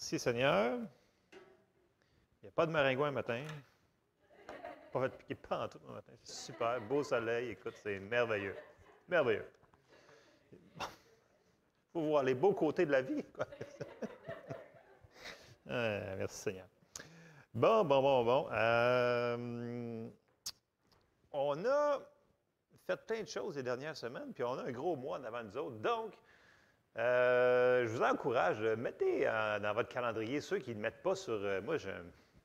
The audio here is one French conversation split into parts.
Merci Seigneur. Il n'y a pas de maringouin matin. Pas fait piquer pas en tout le matin. C'est super. Beau soleil. Écoute, c'est merveilleux. Merveilleux. Il faut voir les beaux côtés de la vie, quoi. Merci Seigneur. Bon. On a fait plein de choses les dernières semaines, puis on a un gros mois devant nous autres. Donc, je vous encourage, mettez dans votre calendrier, ceux qui ne le mettent pas sur...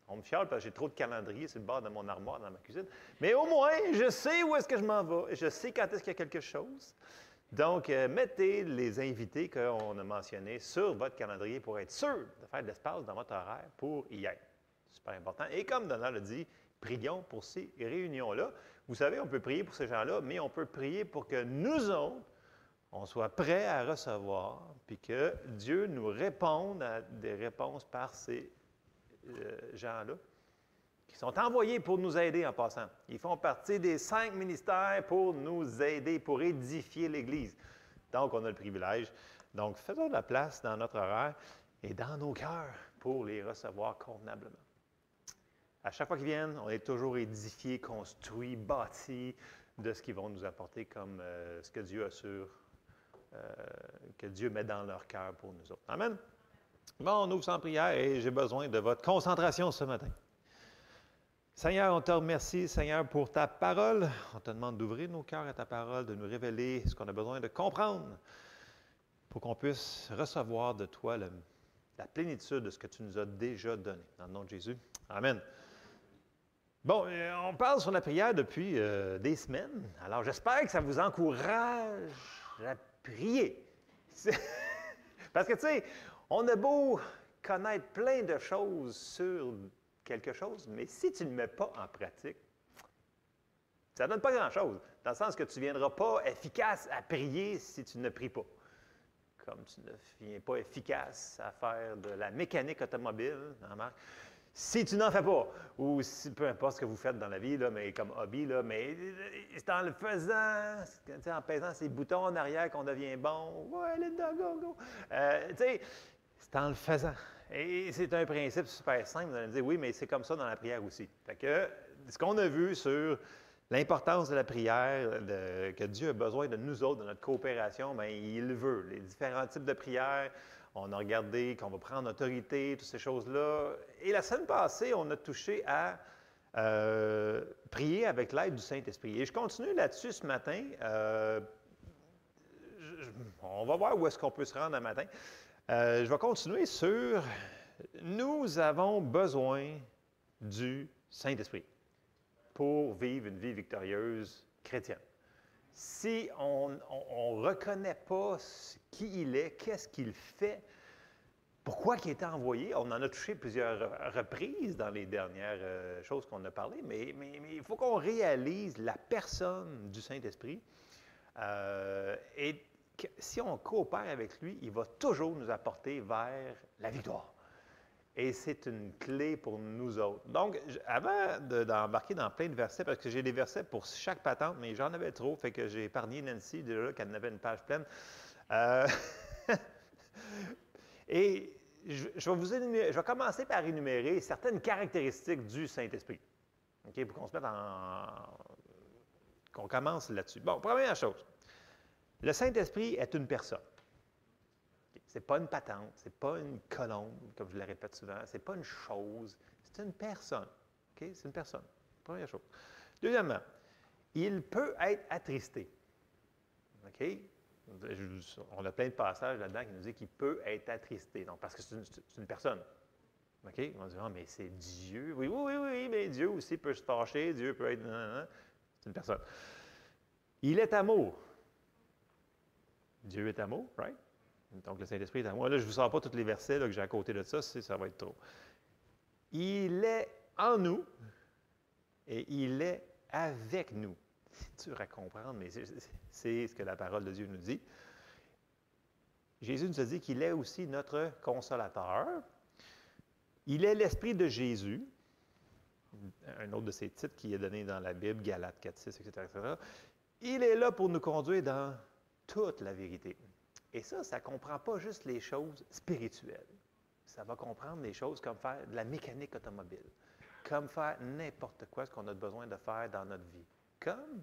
on me fiale parce que j'ai trop de calendriers sur le bord de mon armoire dans ma cuisine. Mais au moins, je sais où est-ce que je m'en vais. Je sais quand est-ce qu'il y a quelque chose. Donc, mettez les invités qu'on a mentionnés sur votre calendrier pour être sûr de faire de l'espace dans votre horaire pour y être. Super important. Et comme Donald a dit, prions pour ces réunions-là. Vous savez, on peut prier pour ces gens-là, mais on peut prier pour que nous autres, on soit prêts à recevoir, puis que Dieu nous réponde à des réponses par ces gens-là, qui sont envoyés pour nous aider en passant. Ils font partie des 5 ministères pour nous aider, pour édifier l'Église. Donc, on a le privilège. Donc, faisons de la place dans notre horaire et dans nos cœurs pour les recevoir convenablement. À chaque fois qu'ils viennent, on est toujours édifié, construit, bâti de ce qu'ils vont nous apporter comme ce que Dieu assure, que Dieu met dans leur cœur pour nous autres. Amen. Bon, on ouvre sans prière et j'ai besoin de votre concentration ce matin. Seigneur, on te remercie, Seigneur, pour ta parole. On te demande d'ouvrir nos cœurs à ta parole, de nous révéler ce qu'on a besoin de comprendre pour qu'on puisse recevoir de toi la plénitude de ce que tu nous as déjà donné. Dans le nom de Jésus. Amen. Bon, on parle sur la prière depuis des semaines. Alors, j'espère que ça vous encourage à prier. Parce que, tu sais, on a beau connaître plein de choses sur quelque chose, mais si tu ne le mets pas en pratique, ça ne donne pas grand-chose. Dans le sens que tu ne viendras pas efficace à prier si tu ne pries pas. Comme tu ne viens pas efficace à faire de la mécanique automobile, hein, Marc? Si tu n'en fais pas, ou si, peu importe ce que vous faites dans la vie, là, mais comme hobby, là, mais c'est en le faisant, en pesant ces boutons en arrière qu'on devient bon. Ouais, let's go, go. Tu sais, c'est en le faisant. Et c'est un principe super simple. Vous allez me dire, oui, mais c'est comme ça dans la prière aussi. Fait que ce qu'on a vu sur l'importance de la prière, que Dieu a besoin de nous autres, de notre coopération, bien, il le veut. Les différents types de prières. On a regardé qu'on va prendre autorité, toutes ces choses-là. Et la semaine passée, on a touché à prier avec l'aide du Saint-Esprit. Et je continue là-dessus ce matin. On va voir où est-ce qu'on peut se rendre un matin. Je vais continuer sur « Nous avons besoin du Saint-Esprit pour vivre une vie victorieuse chrétienne. » Si on ne reconnaît pas qui il est, qu'est-ce qu'il fait, pourquoi il a été envoyé, on en a touché plusieurs reprises dans les dernières choses qu'on a parlé, mais il faut qu'on réalise la personne du Saint-Esprit et que si on coopère avec lui, il va toujours nous apporter vers la victoire. Et c'est une clé pour nous autres. Donc, avant d'embarquer dans plein de versets, parce que j'ai des versets pour chaque patente, mais j'en avais trop, fait que j'ai épargné Nancy déjà qu'elle en avait une page pleine. Et je vais commencer par énumérer certaines caractéristiques du Saint-Esprit. OK, pour qu'on se mette qu'on commence là-dessus. Bon, première chose. Le Saint-Esprit est une personne. Ce n'est pas une patente, ce n'est pas une colombe, comme je le répète souvent, ce n'est pas une chose, c'est une personne. Okay? C'est une personne. Première chose. Deuxièmement, il peut être attristé. Okay? On a plein de passages là-dedans qui nous disent qu'il peut être attristé. Donc, parce que c'est une personne. Okay? On va dire, ah, mais c'est Dieu. Oui, mais Dieu aussi peut se fâcher, Dieu peut être... C'est une personne. Il est amour. Dieu est amour, right? Donc, le Saint-Esprit est amour. Là, je ne vous sors pas tous les versets là, que j'ai à côté de ça, ça va être trop. Il est en nous et il est avec nous. C'est dur à comprendre, mais c'est ce que la parole de Dieu nous dit. Jésus nous a dit qu'il est aussi notre consolateur. Il est l'Esprit de Jésus. Un autre de ses titres qui est donné dans la Bible, Galates 4, 6, etc., etc. Il est là pour nous conduire dans toute la vérité. Et ça ne comprend pas juste les choses spirituelles. Ça va comprendre des choses comme faire de la mécanique automobile, comme faire n'importe quoi ce qu'on a besoin de faire dans notre vie, comme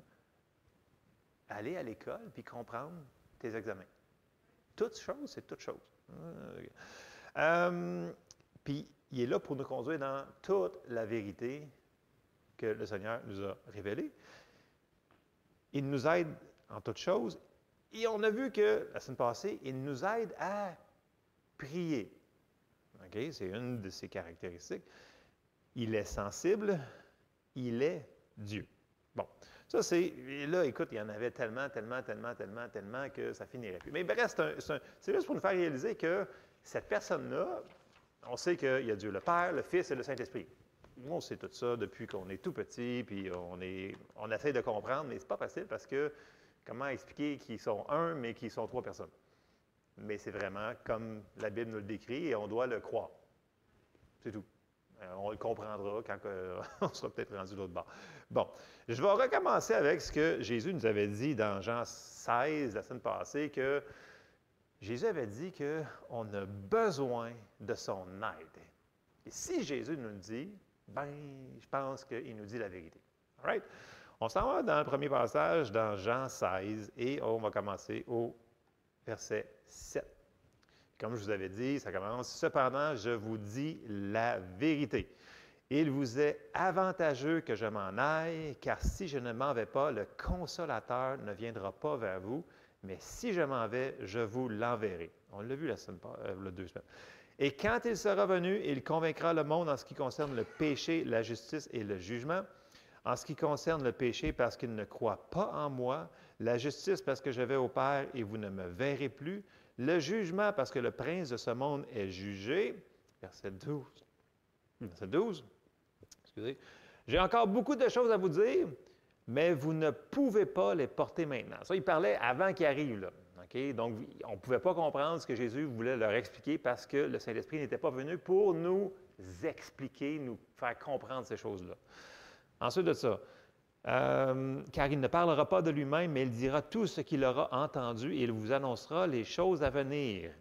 aller à l'école puis comprendre tes examens. Toute chose, c'est toute chose. Puis, il est là pour nous conduire dans toute la vérité que le Seigneur nous a révélée. Il nous aide en toutes choses. Et on a vu que, la semaine passée, il nous aide à prier. Okay? C'est une de ses caractéristiques. Il est sensible, il est Dieu. Bon, ça c'est, là, écoute, il y en avait tellement que ça finirait plus. Mais bref, c'est juste pour nous faire réaliser que cette personne-là, on sait qu'il y a Dieu le Père, le Fils et le Saint-Esprit. On sait tout ça depuis qu'on est tout petit, puis on essaie de comprendre, mais c'est pas facile parce que comment expliquer qu'ils sont un, mais qu'ils sont trois personnes? Mais c'est vraiment comme la Bible nous le décrit et on doit le croire. C'est tout. On le comprendra quand on sera peut-être rendu de l'autre bord. Bon, je vais recommencer avec ce que Jésus nous avait dit dans Jean 16, la semaine passée, que Jésus avait dit qu'on a besoin de son aide. Et si Jésus nous le dit, ben, je pense qu'il nous dit la vérité. All right? On s'en va dans le premier passage, dans Jean 16, et on va commencer au verset 7. Comme je vous avais dit, ça commence « Cependant, je vous dis la vérité. Il vous est avantageux que je m'en aille, car si je ne m'en vais pas, le Consolateur ne viendra pas vers vous, mais si je m'en vais, je vous l'enverrai. » On l'a vu la semaine, le 2 semaines. « Et quand il sera venu, il convaincra le monde en ce qui concerne le péché, la justice et le jugement. En ce qui concerne le péché, parce qu'il ne croit pas en moi, la justice, parce que je vais au Père et vous ne me verrez plus, le jugement, parce que le prince de ce monde est jugé. » Verset 12. Verset 12. Excusez. « J'ai encore beaucoup de choses à vous dire, mais vous ne pouvez pas les porter maintenant. » Ça, il parlait avant qu'il arrive, là. Okay? Donc, on ne pouvait pas comprendre ce que Jésus voulait leur expliquer parce que le Saint-Esprit n'était pas venu pour nous expliquer, nous faire comprendre ces choses-là. Ensuite de ça, car il ne parlera pas de lui-même, mais il dira tout ce qu'il aura entendu et il vous annoncera les choses à venir.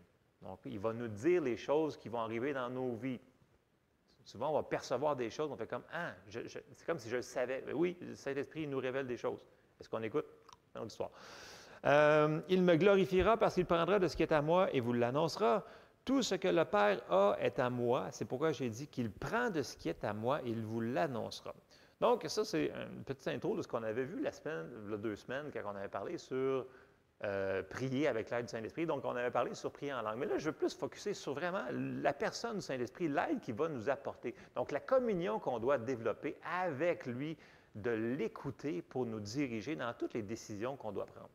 Donc, il va nous dire les choses qui vont arriver dans nos vies. Souvent, on va percevoir des choses, on fait comme « Ah, c'est comme si je le savais. » Oui, le Saint-Esprit nous révèle des choses. Est-ce qu'on écoute? Dans l'histoire. Il me glorifiera parce qu'il prendra de ce qui est à moi et vous l'annoncera. Tout ce que le Père a est à moi. C'est pourquoi j'ai dit qu'il prend de ce qui est à moi et il vous l'annoncera. Donc, ça, c'est une petite intro de ce qu'on avait vu il y a 2 semaines, quand on avait parlé sur prier avec l'aide du Saint-Esprit. Donc, on avait parlé sur prier en langue. Mais là, je veux plus focusser sur vraiment la personne du Saint-Esprit, l'aide qu'il va nous apporter. Donc, la communion qu'on doit développer avec lui, de l'écouter pour nous diriger dans toutes les décisions qu'on doit prendre.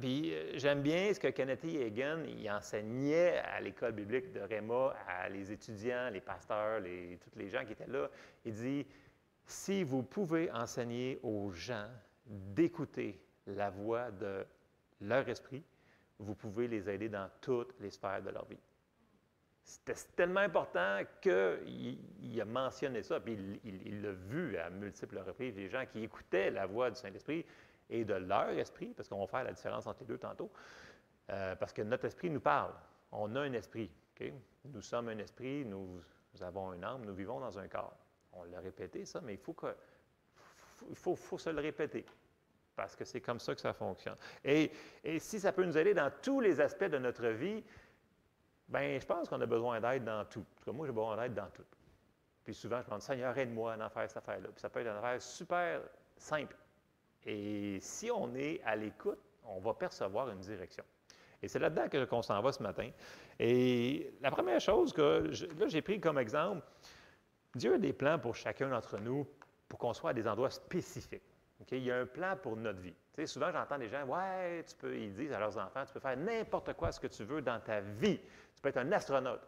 Puis, j'aime bien ce que Kenneth Hagin, il enseignait à l'école biblique de Réma, à les étudiants, les pasteurs, tous les gens qui étaient là. Il dit, si vous pouvez enseigner aux gens d'écouter la voix de leur esprit, vous pouvez les aider dans toutes les sphères de leur vie. C'était tellement important qu'il a mentionné ça, puis il l'a vu à multiples reprises, des gens qui écoutaient la voix du Saint-Esprit et de leur esprit, parce qu'on va faire la différence entre les deux tantôt, parce que notre esprit nous parle. On a un esprit. Okay? Nous sommes un esprit, nous avons une âme, nous vivons dans un corps. On l'a répété, ça, mais il faut se le répéter, parce que c'est comme ça que ça fonctionne. Et si ça peut nous aider dans tous les aspects de notre vie, bien, je pense qu'on a besoin d'aide dans tout. En tout cas, moi, j'ai besoin d'aide dans tout. Puis souvent, je me demande, Seigneur, aide-moi à en faire cette affaire-là. Puis ça peut être une affaire super simple. Et si on est à l'écoute, on va percevoir une direction. Et c'est là-dedans qu'on s'en va ce matin. Et la première chose que j'ai pris comme exemple, Dieu a des plans pour chacun d'entre nous pour qu'on soit à des endroits spécifiques. Okay? Il y a un plan pour notre vie. Tu sais, souvent, j'entends des gens, « Ouais, ils disent à leurs enfants, tu peux faire n'importe quoi ce que tu veux dans ta vie. Tu peux être un astronaute.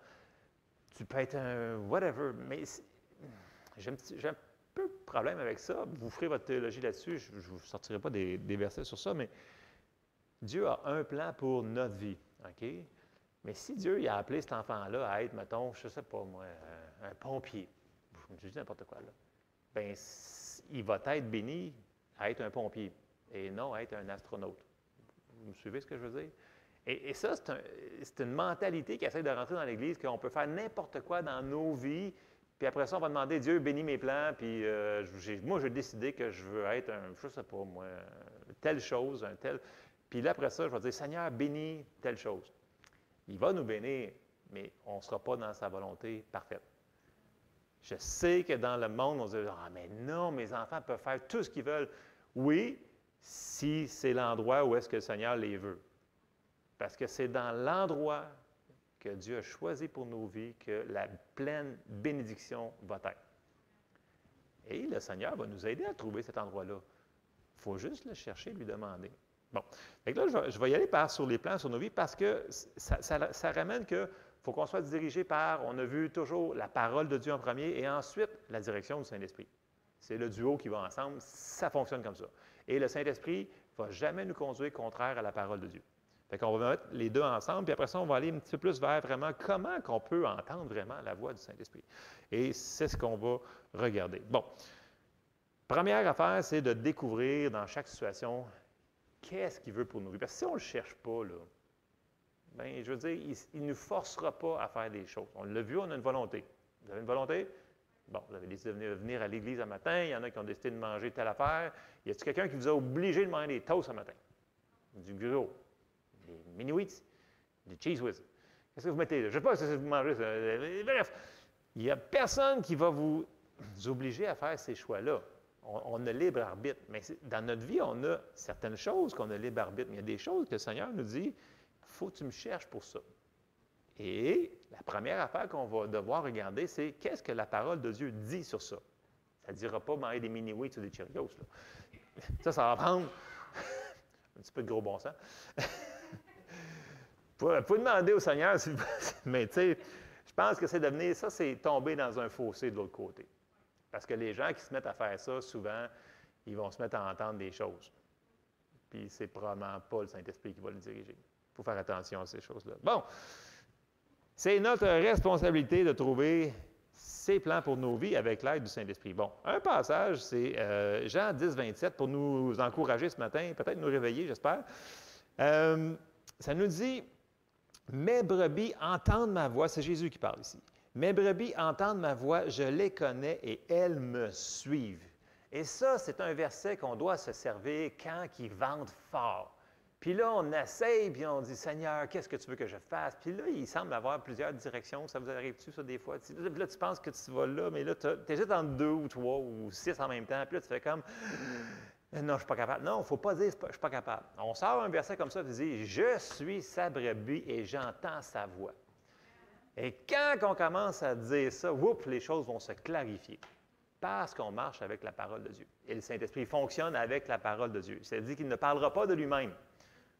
Tu peux être un whatever. » Mais j'ai un peu de problème avec ça. Vous ferez votre théologie là-dessus. Je ne vous sortirai pas des versets sur ça, mais Dieu a un plan pour notre vie. Okay? Mais si Dieu il a appelé cet enfant-là à être, mettons, je ne sais pas moi, un pompier, je dis n'importe quoi là, bien, il va être béni à être un pompier et non à être un astronaute. Vous me suivez ce que je veux dire? Et ça, c'est une mentalité qui essaie de rentrer dans l'Église, qu'on peut faire n'importe quoi dans nos vies, puis après ça, on va demander, Dieu bénit mes plans, puis moi, j'ai décidé que je veux être je ne sais pas moi, telle chose, un tel. Puis là, après ça, je vais dire, Seigneur, bénis telle chose. Il va nous bénir, mais on ne sera pas dans sa volonté parfaite. Je sais que dans le monde, on se dit, ah, mais non, mes enfants peuvent faire tout ce qu'ils veulent. Oui, si c'est l'endroit où est-ce que le Seigneur les veut. Parce que c'est dans l'endroit que Dieu a choisi pour nos vies que la pleine bénédiction va être. Et le Seigneur va nous aider à trouver cet endroit-là. Il faut juste le chercher, lui demander. Bon, donc là, je vais y aller sur les plans sur nos vies parce que ça ramène qu'il faut qu'on soit dirigé par, on a vu toujours la parole de Dieu en premier et ensuite la direction du Saint-Esprit. C'est le duo qui va ensemble, ça fonctionne comme ça. Et le Saint-Esprit ne va jamais nous conduire contraire à la parole de Dieu. Fait qu'on va mettre les deux ensemble, puis après ça, on va aller un petit peu plus vers vraiment comment qu'on peut entendre vraiment la voix du Saint-Esprit. Et c'est ce qu'on va regarder. Bon, première affaire, c'est de découvrir dans chaque situation qu'est-ce qu'il veut pour nous. Parce que si on ne le cherche pas, là, bien, je veux dire, il ne nous forcera pas à faire des choses. On l'a vu, on a une volonté. Vous avez une volonté? Bon, vous avez décidé de venir à l'église un matin, il y en a qui ont décidé de manger telle affaire. Y a-t-il quelqu'un qui vous a obligé de manger des toasts ce matin? Du gros, des mini-wheats, des cheese whiz. Qu'est-ce que vous mettez là? Je ne sais pas si vous mangez ça. Bref, il n'y a personne qui va vous obliger à faire ces choix-là. On a libre arbitre. Mais dans notre vie, on a certaines choses qu'on a libre arbitre. Mais il y a des choses que le Seigneur nous dit, il faut que tu me cherches pour ça. Et la première affaire qu'on va devoir regarder, c'est qu'est-ce que la parole de Dieu dit sur ça. Ça ne dira pas manger des mini-wheats ou des Cheerios. Là. Ça va prendre un petit peu de gros bon sens. Vous pouvez demander au Seigneur, mais tu sais, je pense que c'est devenir, ça c'est tomber dans un fossé de l'autre côté. Parce que les gens qui se mettent à faire ça, souvent, ils vont se mettre à entendre des choses. Puis c'est probablement pas le Saint-Esprit qui va le diriger. Il faut faire attention à ces choses-là. Bon, c'est notre responsabilité de trouver ses plans pour nos vies avec l'aide du Saint-Esprit. Bon, un passage, c'est Jean 10, 27, pour nous encourager ce matin, peut-être nous réveiller, j'espère. Ça nous dit, « Mes brebis entendent ma voix », c'est Jésus qui parle ici. « Mes brebis entendent ma voix, je les connais et elles me suivent. » Et ça, c'est un verset qu'on doit se servir quand ils vendent fort. Puis là, on essaye, puis on dit, « Seigneur, qu'est-ce que tu veux que je fasse? » Puis là, il semble avoir plusieurs directions. Ça vous arrive-tu, ça, des fois? Là, tu penses que tu vas là, mais là, tu hésites entre 2 ou 3 ou 6 en même temps. Puis là, tu fais comme, « Non, je ne suis pas capable. » Non, il ne faut pas dire, « Je ne suis pas capable. » On sort un verset comme ça, tu dis, « Je suis sa brebis et j'entends sa voix. » Et quand on commence à dire ça, les choses vont se clarifier. Parce qu'on marche avec la parole de Dieu. Et le Saint-Esprit fonctionne avec la parole de Dieu. C'est-à-dire qu'il ne parlera pas de lui-même.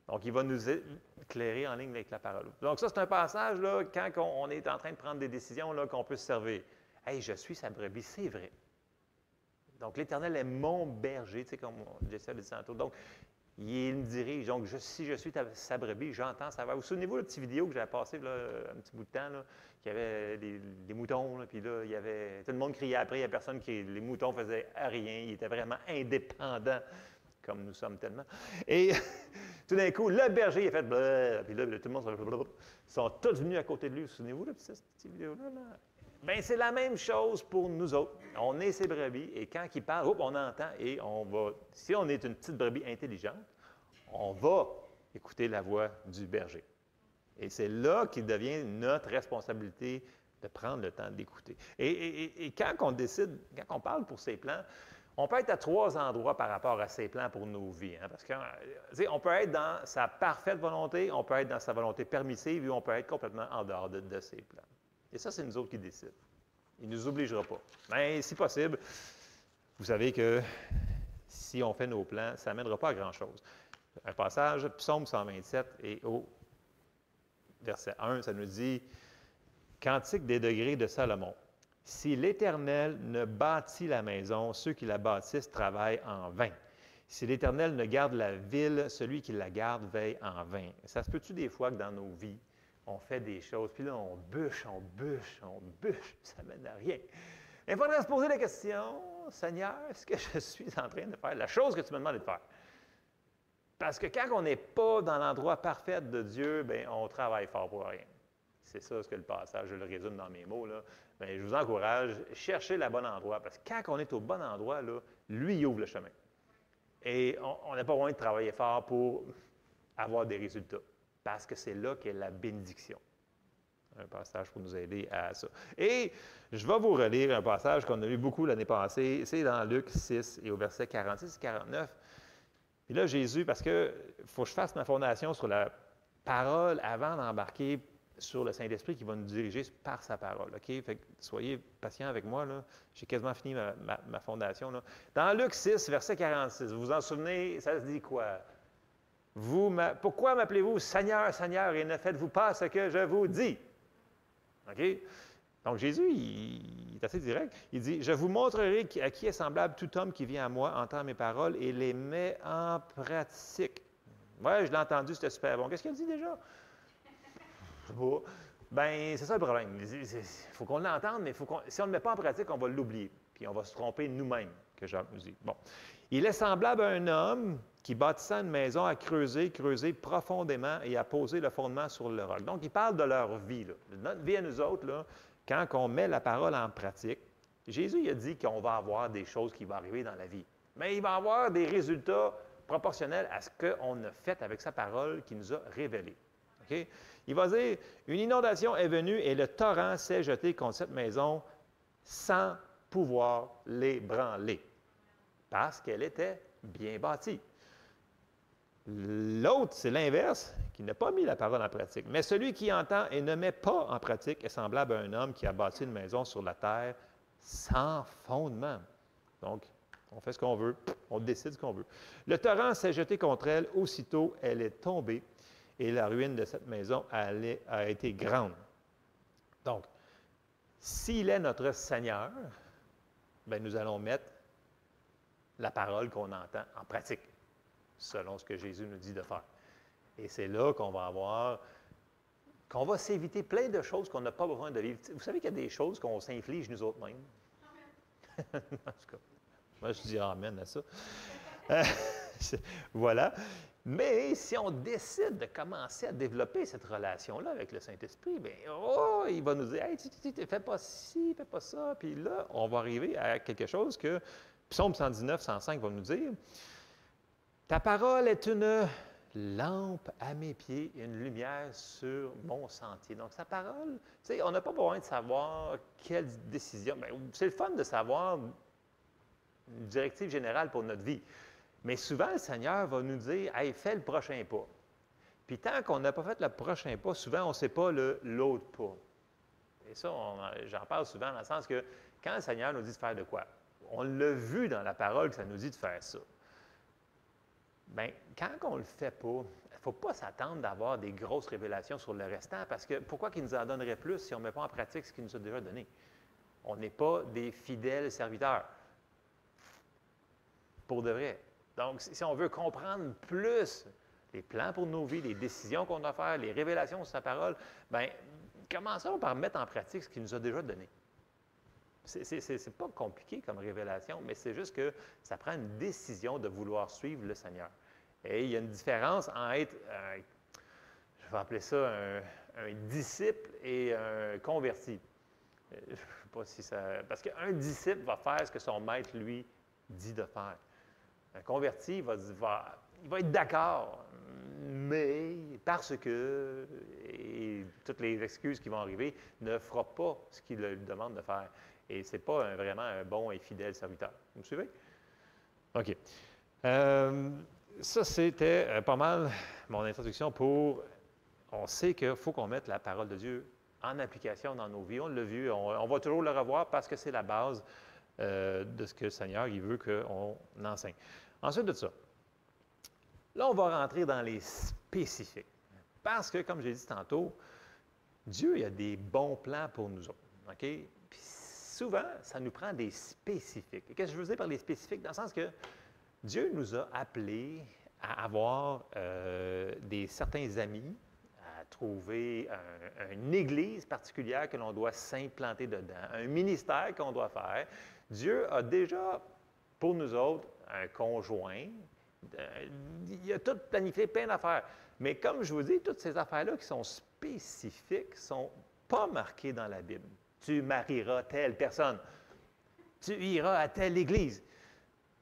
Donc, il va nous éclairer en ligne avec la parole. Donc, ça, c'est un passage, là, quand on est en train de prendre des décisions, là, qu'on peut se servir. « Hey, je suis sa brebis », c'est vrai. Donc, l'Éternel est mon berger, tu sais, comme Jesse a dit tantôt. Donc, il me dirige. Donc, si je suis sa brebis, j'entends sa voix. Vous souvenez-vous la petite vidéo que j'avais passée là, un petit bout de temps, là, qu'il y avait des moutons, là, puis là, il y avait, tout le monde criait après, il n'y a personne qui... Les moutons ne faisaient rien, ils étaient vraiment indépendants, comme nous sommes tellement. Et tout d'un coup, le berger, il a fait blablabla, puis là, tout le monde blablabla. Ils sont tous venus à côté de lui. Vous souvenez-vous de cette petite vidéo-là? Bien, c'est la même chose pour nous autres. On est ses brebis, et quand il parle, on entend, et on va, si on est une petite brebis intelligente, on va écouter la voix du berger. Et c'est là qu'il devient notre responsabilité de prendre le temps d'écouter. Et quand on décide, quand on parle pour ses plans, on peut être à 3 endroits par rapport à ses plans pour nos vies. Hein, parce qu'on peut être dans sa parfaite volonté, on peut être dans sa volonté permissive, ou on peut être complètement en dehors de ses plans. Et ça, c'est nous autres qui décident. Il ne nous obligera pas. Mais si possible, vous savez que si on fait nos plans, ça n'amènera pas à grand-chose. Un passage, Psaume 127, et au verset 1, ça nous dit « Cantique des degrés de Salomon. Si l'Éternel ne bâtit la maison, ceux qui la bâtissent travaillent en vain. Si l'Éternel ne garde la ville, celui qui la garde veille en vain. » Ça se peut-tu des fois que dans nos vies, on fait des choses, puis là, on bûche, ça ne mène à rien. Il faudrait se poser la question, Seigneur, est-ce que je suis en train de faire la chose que tu me demandes de faire? Parce que quand on n'est pas dans l'endroit parfait de Dieu, bien, on travaille fort pour rien. C'est ça ce que le passage, je le résume dans mes mots. Là. Bien, je vous encourage, cherchez le bon endroit. Parce que quand on est au bon endroit, là, lui, il ouvre le chemin. Et on n'a pas besoin de travailler fort pour avoir des résultats. Parce que c'est là qu'est la bénédiction. Un passage pour nous aider à ça. Et je vais vous relire un passage qu'on a lu beaucoup l'année passée. C'est dans Luc 6 et au verset 46 et 49. Et là, Jésus, parce qu'il faut que je fasse ma fondation sur la parole avant d'embarquer sur le Saint-Esprit qui va nous diriger par sa parole. OK? Fait que soyez patients avec moi. J'ai quasiment fini ma fondation. Là. Dans Luc 6, verset 46, vous vous en souvenez, ça se dit quoi? Pourquoi m'appelez-vous Seigneur, Seigneur, et ne faites-vous pas ce que je vous dis? OK? Donc, Jésus, il est assez direct. Il dit, « Je vous montrerai à qui est semblable tout homme qui vient à moi, entend mes paroles et les met en pratique. » Oui, je l'ai entendu, c'était super bon. Qu'est-ce qu'il a dit déjà? Je sais pas. Bien, c'est ça le problème. Il faut qu'on l'entende, mais si on ne le met pas en pratique, on va l'oublier. Puis on va se tromper nous-mêmes, que Jacques nous dit. Bon. Il est semblable à un homme qui, bâtissant une maison, a creusé profondément et a posé le fondement sur le roc. Donc, il parle de leur vie. Là. Notre vie à nous autres, là, quand on met la parole en pratique, Jésus il a dit qu'on va avoir des choses qui vont arriver dans la vie. Mais il va avoir des résultats proportionnels à ce qu'on a fait avec sa parole qui nous a révélé. Okay? Il va dire, une inondation est venue et le torrent s'est jeté contre cette maison sans pouvoir l'ébranler, parce qu'elle était bien bâtie. L'autre, c'est l'inverse, qui n'a pas mis la parole en pratique. Mais celui qui entend et ne met pas en pratique est semblable à un homme qui a bâti une maison sur la terre sans fondement. Donc, on fait ce qu'on veut, on décide ce qu'on veut. Le torrent s'est jeté contre elle, aussitôt elle est tombée, et la ruine de cette maison a été grande. Donc, s'il est notre Seigneur, bien, nous allons mettre la parole qu'on entend en pratique, selon ce que Jésus nous dit de faire. Et c'est là qu'on va s'éviter plein de choses qu'on n'a pas besoin de vivre. Vous savez qu'il y a des choses qu'on s'inflige nous autres mêmes? En tout cas, moi je dis amen à ça. Voilà. Mais si on décide de commencer à développer cette relation-là avec le Saint-Esprit, bien, il va nous dire, « Hey, fais pas ci, fais pas ça. » Puis là, on va arriver à quelque chose que Psaume 119, 105 va nous dire, « Ta parole est une lampe à mes pieds et une lumière sur mon sentier. » Donc, sa parole, tu sais, on n'a pas besoin de savoir quelle décision. Bien, c'est le fun de savoir une directive générale pour notre vie. Mais souvent, le Seigneur va nous dire, « Hey, fais le prochain pas. » Puis tant qu'on n'a pas fait le prochain pas, souvent, on ne sait pas l'autre pas. Et ça, j'en parle souvent dans le sens que quand le Seigneur nous dit de faire de quoi, on l'a vu dans la parole que ça nous dit de faire ça. Bien, quand on ne le fait pas, il ne faut pas s'attendre d'avoir des grosses révélations sur le restant, parce que pourquoi qu'il nous en donnerait plus si on ne met pas en pratique ce qu'il nous a déjà donné? On n'est pas des fidèles serviteurs. Pour de vrai. Donc, si on veut comprendre plus les plans pour nos vies, les décisions qu'on doit faire, les révélations sur sa parole, bien, commençons par mettre en pratique ce qu'il nous a déjà donné. C'est pas compliqué comme révélation, mais c'est juste que ça prend une décision de vouloir suivre le Seigneur. Et il y a une différence entre être, je vais appeler ça un disciple et un converti. Je ne sais pas si ça... Parce qu'un disciple va faire ce que son maître, lui, dit de faire. Un converti va être d'accord, mais parce que, et toutes les excuses qui vont arriver, ne fera pas ce qu'il lui demande de faire. Et ce n'est pas vraiment un bon et fidèle serviteur. Vous me suivez? OK. Ça, c'était pas mal mon introduction pour... On sait qu'il faut qu'on mette la parole de Dieu en application dans nos vies. On l'a vu, on va toujours le revoir parce que c'est la base de ce que le Seigneur il veut qu'on enseigne. Ensuite de ça, là, on va rentrer dans les spécifiques. Parce que, comme j'ai dit tantôt, Dieu il a des bons plans pour nous autres. OK? Puis souvent, ça nous prend des spécifiques. Et qu'est-ce que je veux dire par les spécifiques? Dans le sens que Dieu nous a appelés à avoir certains amis, à trouver une église particulière que l'on doit s'implanter dedans, un ministère qu'on doit faire. Dieu a déjà, pour nous autres, un conjoint, Il a tout planifié, plein d'affaires. Mais comme je vous dis, toutes ces affaires-là qui sont spécifiques ne sont pas marquées dans la Bible. Tu marieras telle personne. Tu iras à telle église.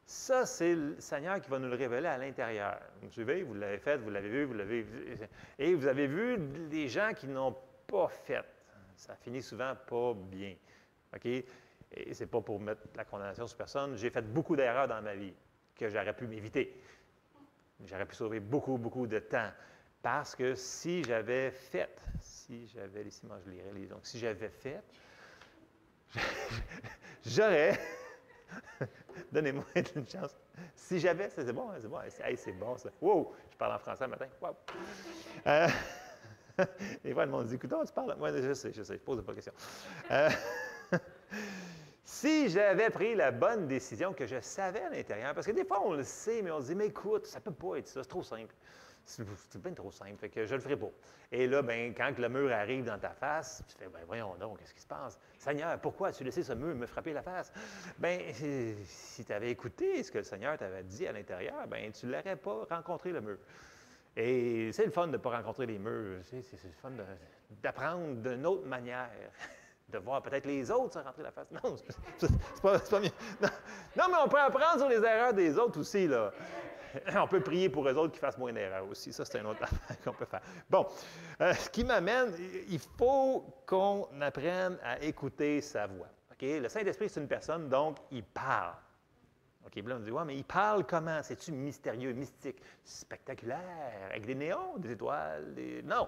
Ça, c'est le Seigneur qui va nous le révéler à l'intérieur. Vous me suivez? Vous l'avez fait, vous l'avez vu, vous l'avez vu. Et vous avez vu des gens qui n'ont pas fait. Ça finit souvent pas bien. OK? Et ce n'est pas pour mettre la condamnation sur personne. J'ai fait beaucoup d'erreurs dans ma vie que j'aurais pu m'éviter. J'aurais pu sauver beaucoup, beaucoup de temps. Parce que si j'avais fait, ici, moi je lirais les donc, si j'avais fait, j'aurais, donnez-moi une chance. Si j'avais, c'est bon, hein, c'est bon, hey, c'est bon ça. Wow, je parle en français le matin. Wow. Des fois, le monde dit, écoute, tu parles. Moi, je sais, je pose pas de questions. Si j'avais pris la bonne décision que je savais à l'intérieur, parce que des fois, on le sait, mais on se dit, mais écoute, ça ne peut pas être ça, c'est trop simple. C'est bien trop simple, fait que je ne le ferai pas. Et là, ben, quand le mur arrive dans ta face, tu fais, ben voyons donc, qu'est-ce qui se passe? Seigneur, pourquoi as-tu laissé ce mur me frapper la face? Bien, si tu avais écouté ce que le Seigneur t'avait dit à l'intérieur, bien, tu ne l'aurais pas rencontré, le mur. Et c'est le fun de ne pas rencontrer les murs. C'est le fun d'apprendre d'une autre manière. De voir peut-être les autres se rentrer la face. Non, c'est pas mieux. Non, mais on peut apprendre sur les erreurs des autres aussi, là. On peut prier pour eux autres qui fassent moins d'erreurs aussi. Ça, c'est une autre affaire qu'on peut faire. Bon, ce qui m'amène, il faut qu'on apprenne à écouter sa voix. OK? Le Saint-Esprit, c'est une personne, donc il parle. OK, puis là, on dit, ouais, mais il parle comment? C'est-tu mystérieux, mystique, spectaculaire, avec des néons, des étoiles? Non!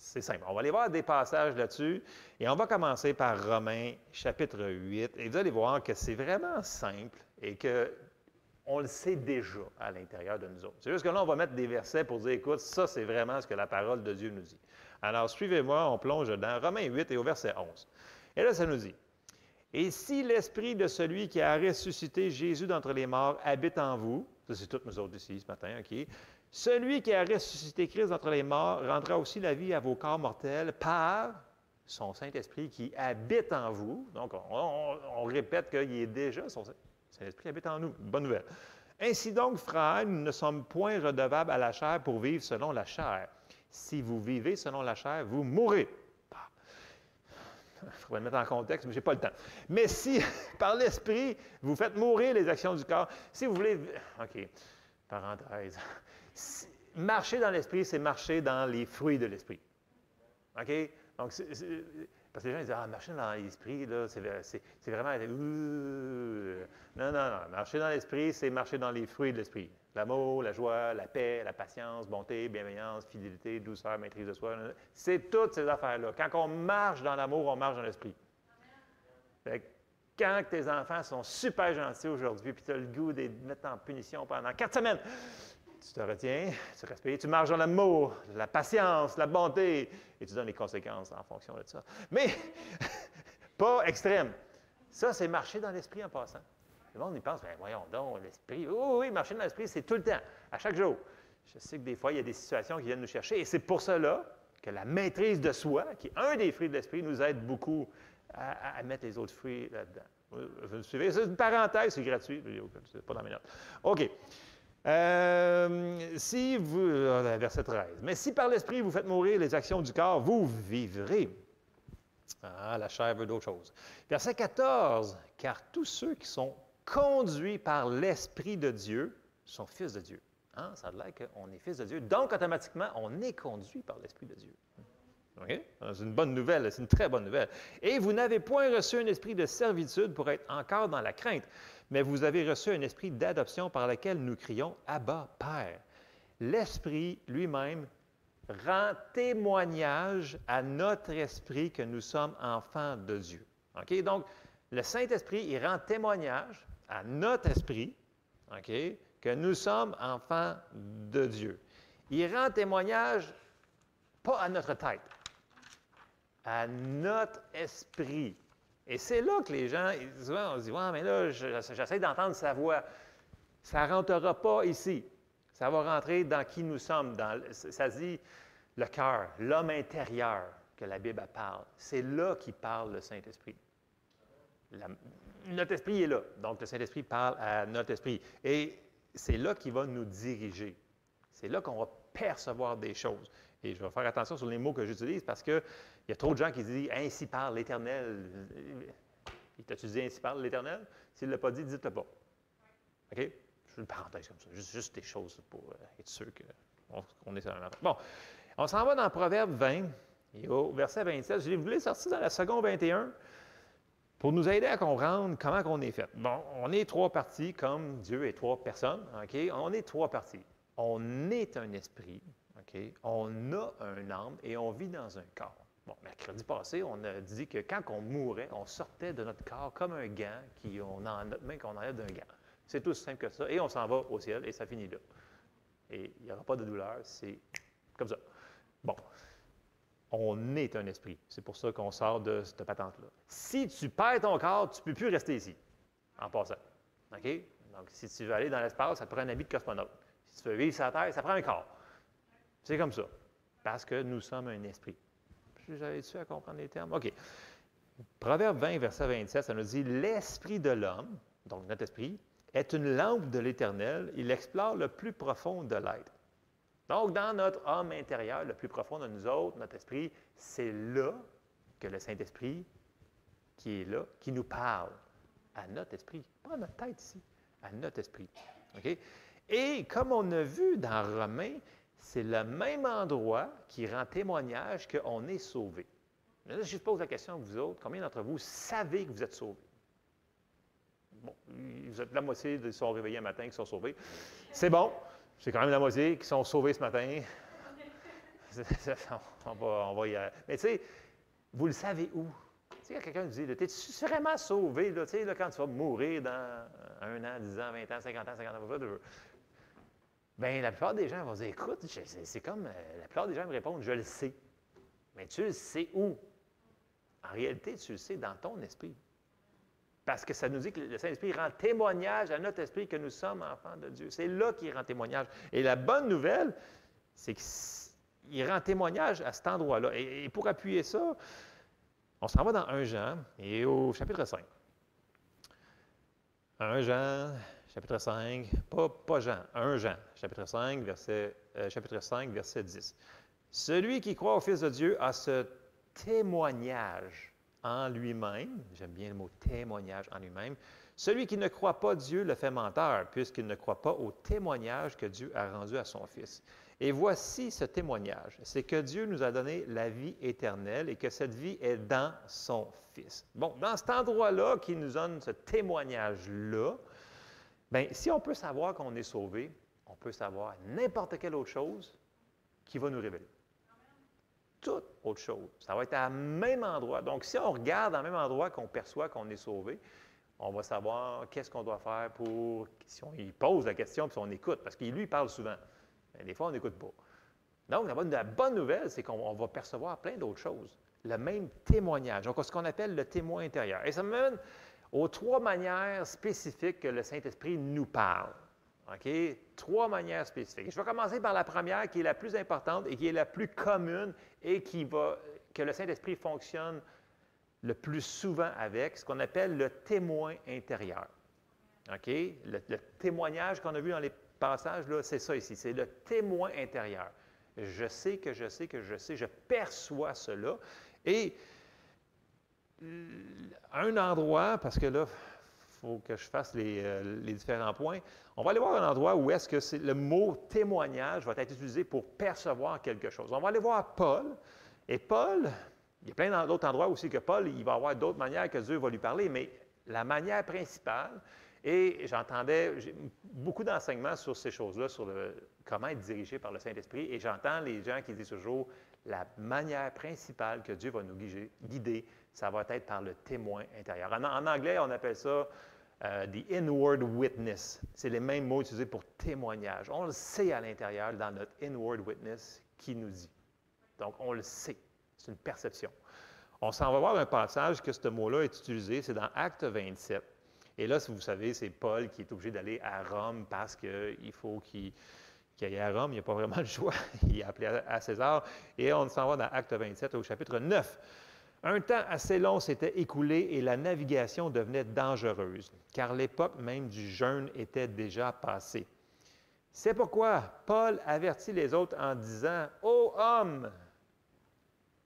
C'est simple. On va aller voir des passages là-dessus. Et on va commencer par Romains, chapitre 8. Et vous allez voir que c'est vraiment simple et qu'on le sait déjà à l'intérieur de nous autres. C'est juste que là, on va mettre des versets pour dire, écoute, ça, c'est vraiment ce que la parole de Dieu nous dit. Alors, suivez-moi, on plonge dans Romains 8 et au verset 11. Et là, ça nous dit, « Et si l'esprit de celui qui a ressuscité Jésus d'entre les morts habite en vous, » ça, c'est toutes nous autres ici ce matin, OK? Celui qui a ressuscité Christ d'entre les morts rendra aussi la vie à vos corps mortels par son Saint-Esprit qui habite en vous. Donc, on répète qu'il est déjà, son Saint-Esprit habite en nous. Bonne nouvelle. Ainsi donc, frères, nous ne sommes point redevables à la chair pour vivre selon la chair. Si vous vivez selon la chair, vous mourrez. Il faudrait le mettre en contexte, mais je n'ai pas le temps. Mais si, par l'Esprit, vous faites mourir les actions du corps, si vous voulez... OK, parenthèse. Marcher dans l'Esprit, c'est marcher dans les fruits de l'Esprit. OK? Donc, parce que les gens disent, ah, marcher dans l'Esprit, là, c'est vraiment... Non, non, non. Marcher dans l'Esprit, c'est marcher dans les fruits de l'Esprit. L'amour, la joie, la paix, la patience, bonté, bienveillance, fidélité, douceur, maîtrise de soi. C'est toutes ces affaires-là. Quand on marche dans l'amour, on marche dans l'Esprit. Quand tes enfants sont super gentils aujourd'hui, puis tu as le goût de les mettre en punition pendant 4 semaines, tu te retiens, tu respires, tu marches dans l'amour, la patience, la bonté, et tu donnes les conséquences en fonction de ça. Mais pas extrême. Ça, c'est marcher dans l'Esprit en passant. Le monde, il pense, bien, voyons donc, l'Esprit. Oui, marcher dans l'Esprit, c'est tout le temps, à chaque jour. Je sais que des fois, il y a des situations qui viennent nous chercher, et c'est pour cela que la maîtrise de soi, qui est un des fruits de l'Esprit, nous aide beaucoup à mettre les autres fruits là-dedans. Vous me suivez? C'est une parenthèse, c'est gratuit. C'est pas dans mes notes. OK. Verset 13. Mais si par l'Esprit vous faites mourir les actions du corps, vous vivrez. Ah, la chair veut d'autres choses. Verset 14. Car tous ceux qui sont conduits par l'Esprit de Dieu sont fils de Dieu. Hein? Ça a l'air qu'on est fils de Dieu. Donc, automatiquement, on est conduit par l'Esprit de Dieu. Okay? C'est une bonne nouvelle, c'est une très bonne nouvelle. Et vous n'avez point reçu un esprit de servitude pour être encore dans la crainte, mais vous avez reçu un esprit d'adoption par lequel nous crions « Abba, Père ». L'Esprit lui-même rend témoignage à notre esprit que nous sommes enfants de Dieu. Okay? Donc, le Saint-Esprit, il rend témoignage à notre esprit, okay, que nous sommes enfants de Dieu. Il rend témoignage pas à notre tête, à notre esprit. Et c'est là que les gens, souvent, on se dit, ouais, mais là, j'essaie d'entendre sa voix. Ça ne rentrera pas ici. Ça va rentrer dans qui nous sommes. Ça dit le cœur, l'homme intérieur que la Bible parle. C'est là qu'il parle le Saint-Esprit. Notre esprit est là. Donc, le Saint-Esprit parle à notre esprit. Et c'est là qu'il va nous diriger. C'est là qu'on va percevoir des choses. Et je vais faire attention sur les mots que j'utilise parce qu'il y a trop de gens qui disent « Ainsi parle l'Éternel ». Il t'a-tu dit « Ainsi parle l'Éternel ». S'il ne l'a pas dit, dites-le pas. OK? Je fais une parenthèse comme ça. Juste des choses pour être sûr qu'on est sur la même. Bon, on s'en va dans Proverbe 20 et au verset 27. Je voulais sortir dans la seconde 21 pour nous aider à comprendre comment on est fait. Bon, on est trois parties comme Dieu est trois personnes. OK? On est trois parties. On est un esprit. OK? On a un âme et on vit dans un corps. Bon, mercredi passé, on a dit que quand on mourait, on sortait de notre corps comme un gant qu'on a en notre main qu'on enlève d'un gant. C'est tout simple que ça. Et on s'en va au ciel et ça finit là. Et il n'y aura pas de douleur, c'est comme ça. Bon, on est un esprit. C'est pour ça qu'on sort de cette patente-là. Si tu perds ton corps, tu ne peux plus rester ici, en passant. OK? Donc, si tu veux aller dans l'espace, ça te prend un habit de cosmonaute. Si tu veux vivre sur la Terre, ça prend un corps. C'est comme ça. Parce que nous sommes un esprit. J'avais-tu à comprendre les termes? OK. Proverbe 20, verset 27, ça nous dit « L'esprit de l'homme, donc notre esprit, est une lampe de l'Éternel. Il explore le plus profond de l'être. » Donc, dans notre homme intérieur, le plus profond de nous autres, notre esprit, c'est là que le Saint-Esprit, qui est là, qui nous parle à notre esprit. Pas à notre tête ici, à notre esprit. OK? Et comme on a vu dans Romains, c'est le même endroit qui rend témoignage qu'on est sauvé. Mais là, je pose la question à vous autres, combien d'entre vous savez que vous êtes sauvés? Bon, vous êtes la moitié qui sont réveillés un matin qui sont sauvés. C'est bon, c'est quand même la moitié qui sont sauvés ce matin. on va y aller. Mais tu sais, vous le savez où? Tu sais, quelqu'un dit, t'es-tu vraiment sauvé, là, tu sais, là, quand tu vas mourir dans 1 an, 10 ans, 20 ans, 50 ans, 50 ans, bien, la plupart des gens vont dire, écoute, c'est comme, la plupart des gens me répondent, je le sais. Mais tu le sais où? En réalité, tu le sais dans ton esprit. Parce que ça nous dit que le Saint-Esprit rend témoignage à notre esprit que nous sommes enfants de Dieu. C'est là qu'il rend témoignage. Et la bonne nouvelle, c'est qu'il rend témoignage à cet endroit-là. Et pour appuyer ça, on s'en va dans 1 Jean et au chapitre 5. 1 Jean, chapitre 5, pas Jean, 1 Jean, chapitre 5, verset 10. Celui qui croit au Fils de Dieu a ce témoignage en lui-même, j'aime bien le mot témoignage en lui-même. Celui qui ne croit pas Dieu le fait menteur, puisqu'il ne croit pas au témoignage que Dieu a rendu à son Fils. Et voici ce témoignage, c'est que Dieu nous a donné la vie éternelle et que cette vie est dans son Fils. Bon, dans cet endroit-là qui nous donne ce témoignage-là, bien, si on peut savoir qu'on est sauvé, on peut savoir n'importe quelle autre chose qui va nous révéler. Toute autre chose. Ça va être à même endroit. Donc, si on regarde à même endroit qu'on perçoit qu'on est sauvé, on va savoir qu'est-ce qu'on doit faire pour, si on y pose la question, puis si on écoute, parce qu'il lui parle souvent. Mais des fois, on n'écoute pas. Donc, la bonne nouvelle, c'est qu'on va percevoir plein d'autres choses. Le même témoignage. Donc, ce qu'on appelle le témoin intérieur. Et ça me mène aux 3 manières spécifiques que le Saint-Esprit nous parle. OK? 3 manières spécifiques. Je vais commencer par la première, qui est la plus importante et qui est la plus commune et que le Saint-Esprit fonctionne le plus souvent avec, ce qu'on appelle le témoin intérieur. OK? Le témoignage qu'on a vu dans les passages, là, c'est ça ici, c'est le témoin intérieur. Je sais que je sais que je sais, je perçois cela. Et un endroit, parce que là, il faut que je fasse les différents points. On va aller voir un endroit où est-ce que le mot témoignage va être utilisé pour percevoir quelque chose. On va aller voir Paul. Et Paul, il y a plein d'autres endroits aussi que Paul, il va avoir d'autres manières que Dieu va lui parler, mais la manière principale, et j'entendais beaucoup d'enseignements sur ces choses-là, sur comment être dirigé par le Saint-Esprit, et j'entends les gens qui disent toujours, la manière principale que Dieu va nous guider, ça va être par le témoin intérieur. En anglais, on appelle ça the inward witness. C'est les mêmes mots utilisés pour témoignage. On le sait à l'intérieur, dans notre inward witness, qui nous dit. Donc, on le sait. C'est une perception. On s'en va voir un passage que ce mot-là est utilisé, c'est dans Acte 27. Et là, si vous savez, c'est Paul qui est obligé d'aller à Rome parce qu'il faut qu'il aille à Rome. Il n'y a pas vraiment le choix. Il est appelé à César. Et on s'en va dans Acte 27 au chapitre 9. Un temps assez long s'était écoulé et la navigation devenait dangereuse, car l'époque même du jeûne était déjà passée. C'est pourquoi Paul avertit les autres en disant, « Ô homme,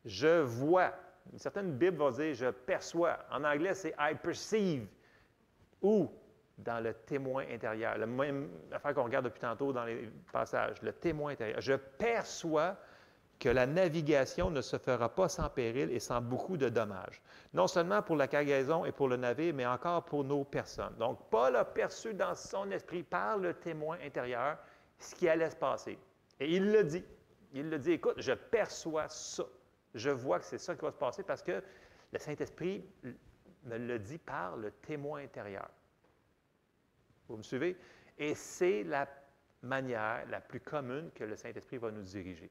je vois. » Certaines Bibles vont dire « je perçois ». En anglais, c'est « I perceive ». Ou dans le témoin intérieur. La même affaire qu'on regarde depuis tantôt dans les passages, le témoin intérieur. Je perçois que la navigation ne se fera pas sans péril et sans beaucoup de dommages. Non seulement pour la cargaison et pour le navire, mais encore pour nos personnes. Donc, Paul a perçu dans son esprit, par le témoin intérieur, ce qui allait se passer. Et il le dit. Il le dit, écoute, je perçois ça. Je vois que c'est ça qui va se passer parce que le Saint-Esprit me le dit par le témoin intérieur. Vous me suivez? Et c'est la manière la plus commune que le Saint-Esprit va nous diriger.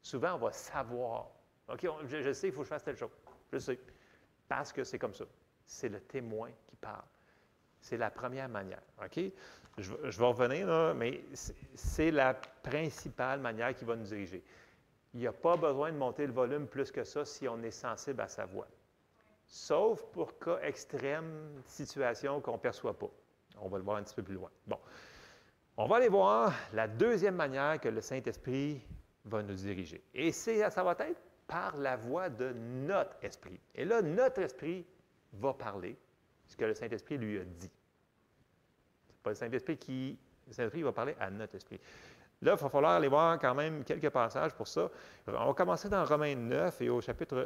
Souvent, on va savoir. OK, je sais, il faut que je fasse telle chose. Je sais. Parce que c'est comme ça. C'est le témoin qui parle. C'est la première manière. OK? Je vais revenir, là, mais c'est la principale manière qui va nous diriger. Il n'y a pas besoin de monter le volume plus que ça si on est sensible à sa voix. Sauf pour cas extrême, situation qu'on ne perçoit pas. On va le voir un petit peu plus loin. Bon. On va aller voir la deuxième manière que le Saint-Esprit va nous diriger. Et ça va être par la voix de notre esprit. Et là, notre esprit va parler ce que le Saint-Esprit lui a dit. Ce n'est pas le Saint-Esprit qui... Le Saint-Esprit va parler à notre esprit. Là, il va falloir aller voir quand même quelques passages pour ça. On va commencer dans Romains 9 et au chapitre